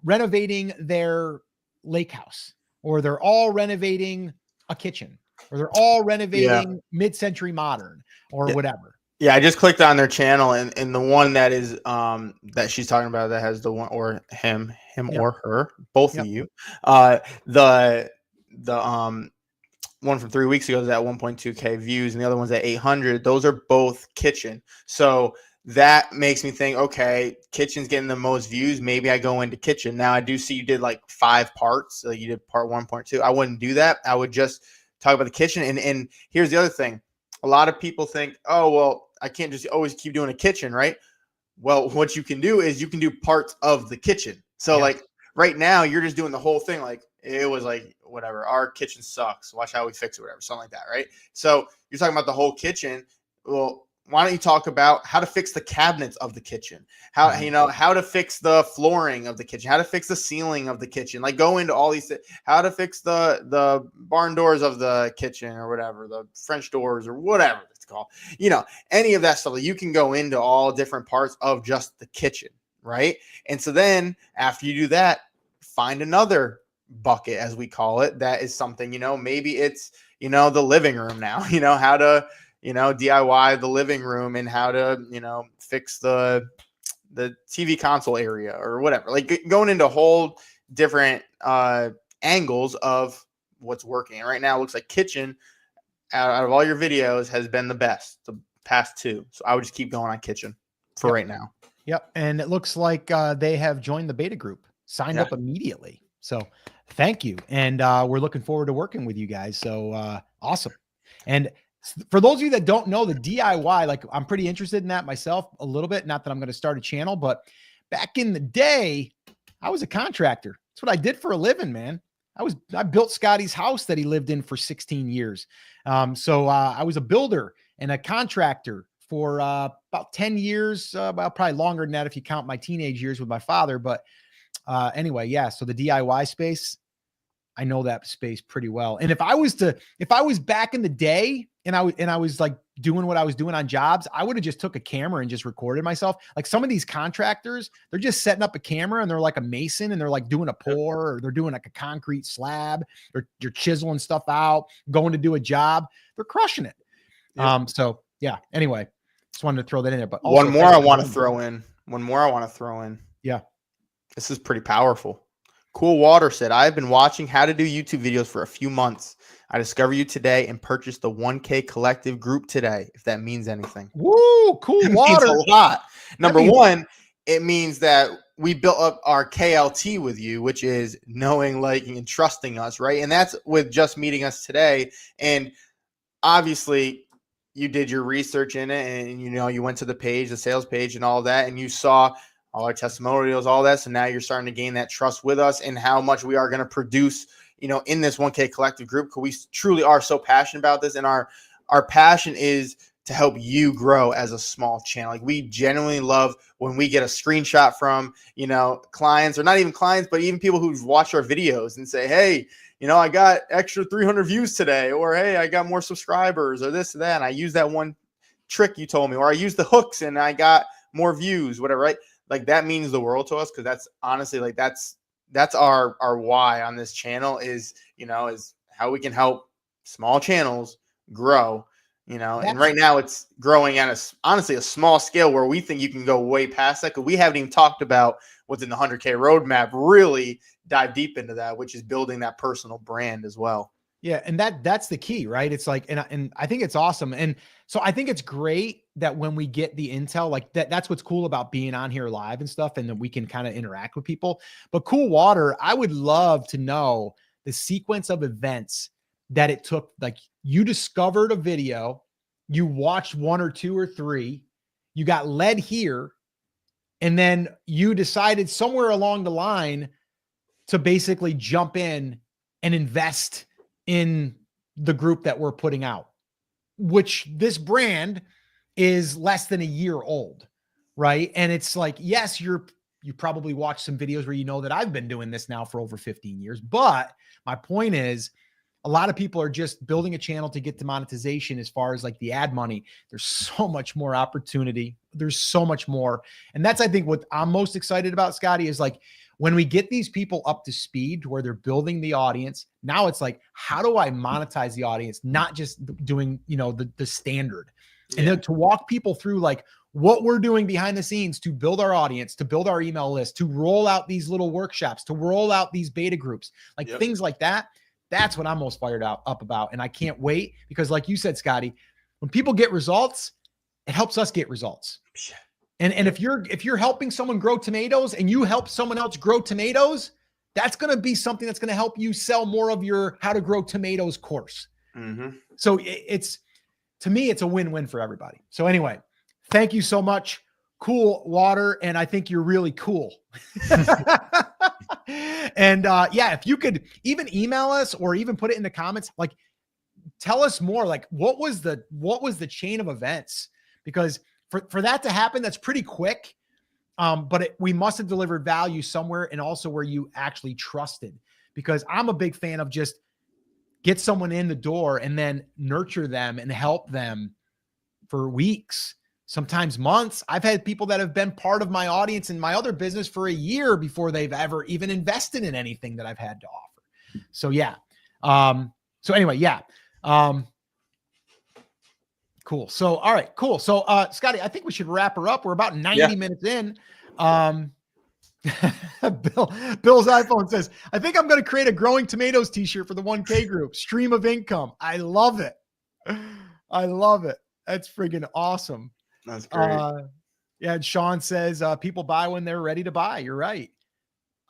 renovating their lake house, or they're all renovating a kitchen, or they're all renovating mid-century modern, or whatever. Yeah, I just clicked on their channel, and the one that is that she's talking about, that has the one, or him or her, both of you. The one from 3 weeks ago is at 1.2K views, and the other one's at 800. Those are both kitchen. So that makes me think, okay, kitchen's getting the most views. Maybe I go into kitchen. Now I do see you did like 5 parts. Like you did part 1, part 2. I wouldn't do that. I would just talk about the kitchen. And here's the other thing. A lot of people think, oh, well, I can't just always keep doing a kitchen, right? Well, what you can do is you can do parts of the kitchen. So like right now you're just doing the whole thing. Like it was like, whatever, our kitchen sucks. Watch how we fix it, whatever, something like that, right? So you're talking about the whole kitchen. Well, why don't you talk about how to fix the cabinets of the kitchen? How, how to fix the flooring of the kitchen, how to fix the ceiling of the kitchen, like go into all these, how to fix the barn doors of the kitchen or whatever, the French doors or whatever it's called, any of that stuff. You can go into all different parts of just the kitchen, right? And so then after you do that, find another bucket, as we call it, that is something, maybe it's, the living room now, how to, DIY the living room and how to, fix the TV console area or whatever, like going into whole different angles of what's working. And right now it looks like kitchen out of all your videos has been the best the past 2. So I would just keep going on kitchen for right now. Yep. And it looks like they have joined the beta group, signed up immediately. So thank you. And we're looking forward to working with you guys. So awesome. And for those of you that don't know the DIY, like I'm pretty interested in that myself a little bit. Not that I'm going to start a channel, but back in the day, I was a contractor. That's what I did for a living, man. I built Scotty's house that he lived in for 16 years. So I was a builder and a contractor for about 10 years, about probably longer than that if you count my teenage years with my father. But anyway, yeah. So the DIY space, I know that space pretty well. And if I was back in the day and I was like doing what I was doing on jobs, I would have just took a camera and just recorded myself. Like some of these contractors, they're just setting up a camera and they're like a mason and they're like doing a pour or they're doing like a concrete slab or you're chiseling stuff out, going to do a job. They're crushing it. Yep. So yeah, anyway, just wanted to throw that in there. But also, one more I want to throw in. Yeah. This is pretty powerful. Cool Water said, I've been watching how to do YouTube videos for a few months. I discovered you today and purchased the 1K collective group today, if that means anything. Woo, Cool Water. Means a lot. Number one, it means that we built up our KLT with you, which is knowing, liking, and trusting us, right? And that's with just meeting us today. And obviously, you did your research in it and, you went to the page, the sales page and all that, and you saw all our testimonials, all that. So now you're starting to gain that trust with us and how much we are going to produce, in this 1K collective group. Because we truly are so passionate about this. And our passion is to help you grow as a small channel. Like we genuinely love when we get a screenshot from, clients or not even clients, but even people who've watched our videos and say, hey, I got extra 300 views today, or, hey, I got more subscribers or this and that. And I used that one trick you told me, or I used the hooks and I got more views, whatever, right? Like that means the world to us. Cause that's honestly like, that's our why on this channel is, is how we can help small channels grow, and right now it's growing at honestly a small scale where we think you can go way past that. Cause we haven't even talked about what's in the 100K roadmap, really dive deep into that, which is building that personal brand as well. Yeah. And that's the key, right? It's like, and I think it's awesome. And so I think it's great that when we get the intel like that's what's cool about being on here live and stuff, and that we can kind of interact with people. But Cool Water, I would love to know the sequence of events that it took. Like you discovered a video, you watched 1 or 2 or 3, you got led here, and then you decided somewhere along the line to basically jump in and invest in the group that we're putting out, which this brand is less than a year old, right? And it's like, yes, you probably watched some videos where that I've been doing this now for over 15 years. But my point is, a lot of people are just building a channel to get to monetization as far as like the ad money. There's so much more opportunity. There's so much more. And that's, I think, what I'm most excited about, Scotty, is like when we get these people up to speed to where they're building the audience, now it's like, how do I monetize the audience? Not just doing, the standard. And then to walk people through like what we're doing behind the scenes to build our audience, to build our email list, to roll out these little workshops, to roll out these beta groups, like things like that. That's what I'm most fired up about. And I can't wait because like you said, Scotty, when people get results, it helps us get results. And if you're helping someone grow tomatoes and you help someone else grow tomatoes, that's going to be something that's going to help you sell more of your How to Grow Tomatoes course. So it's, to me, it's a win-win for everybody. So anyway, thank you so much. Cool water. And I think you're really cool. And yeah, if you could even email us or even put it in the comments, like tell us more, like what was the chain of events? Because for that to happen, that's pretty quick. But we must have delivered value somewhere and also where you actually trusted, because I'm a big fan of just get someone in the door and then nurture them and help them for weeks, sometimes months. I've had people that have been part of my audience in my other business for a year before they've ever even invested in anything that I've had to offer. So yeah. So anyway, yeah. Cool. So, all right, cool. So, Scotty, I think we should wrap her up. We're about 90 minutes in. Bill's iPhone says, I think I'm going to create a growing tomatoes t-shirt for the 1K group. Stream of income. I love it. I love it. That's friggin' awesome. That's great. Yeah. And Sean says, people buy when they're ready to buy. You're right.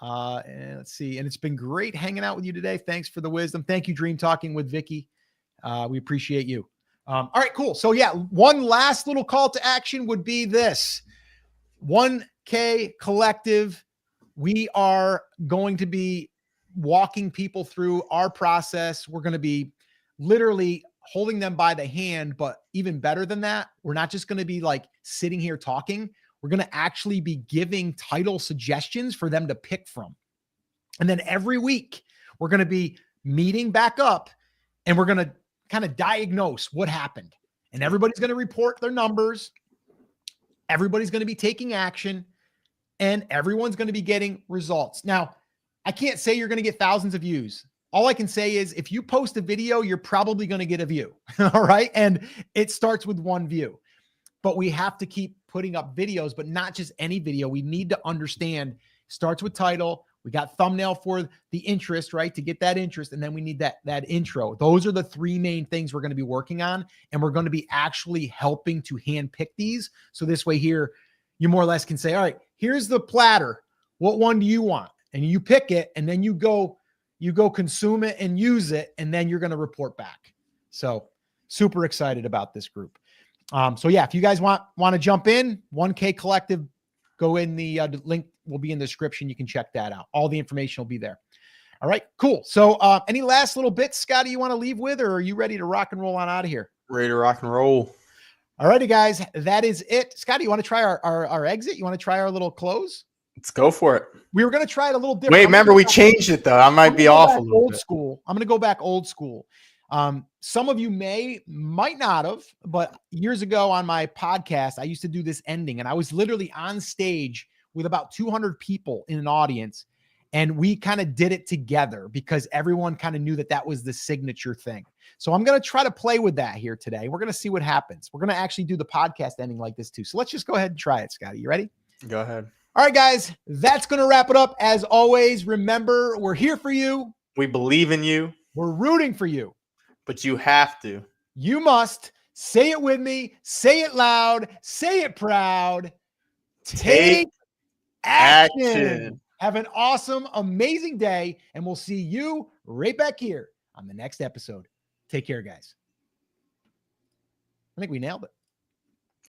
And let's see. And it's been great hanging out with you today. Thanks for the wisdom. Thank you, Dream Talking with Vicky. We appreciate you. All right, cool. So yeah, one last little call to action would be this 1K collective. We are going to be walking people through our process. We're going to be literally holding them by the hand, but even better than that, we're not just going to be like sitting here talking. We're going to actually be giving title suggestions for them to pick from. And then every week we're going to be meeting back up and we're going to kind of diagnose what happened, and everybody's going to report their numbers. Everybody's going to be taking action, and everyone's going to be getting results. Now, I can't say you're going to get thousands of views. All I can say is if you post a video, you're probably going to get a view. All right. And it starts with one view, but we have to keep putting up videos, but not just any video. We need to understand, starts with title. We got thumbnail for the interest, right? To get that interest. And then we need that intro. Those are the three main things we're going to be working on. And we're going to be actually helping to hand pick these. So this way here, you more or less can say, all right, here's the platter. What one do you want? And you pick it, and then you go consume it and use it. And then you're going to report back. So super excited about this group. So yeah, if you guys want to jump in, 1K collective, go in the link will be in the description. You can check that out. All the information will be there. All right, cool. So any last little bits, Scotty, you want to leave with, or are you ready to rock and roll on out of here? Ready to rock and roll. All righty, guys. That is it. Scotty, you want to try our exit? You want to try our little close? Let's go for it. We were going to try it a little different. Wait, remember we changed it though. I might be off a little old bit. School. I'm going to go back old school. Some of you might not have, but years ago on my podcast, I used to do this ending, and I was literally on stage with about 200 people in an audience. And we kind of did it together because everyone kind of knew that was the signature thing. So I'm going to try to play with that here today. We're going to see what happens. We're going to actually do the podcast ending like this too. So let's just go ahead and try it, Scotty. You ready? Go ahead. All right, guys, that's going to wrap it up. As always, remember, we're here for you. We believe in you. We're rooting for you. But you have to. You must say it with me. Say it loud. Say it proud. Take action. Have an awesome, amazing day, and we'll see you right back here on the next episode. Take care, guys. I think we nailed it.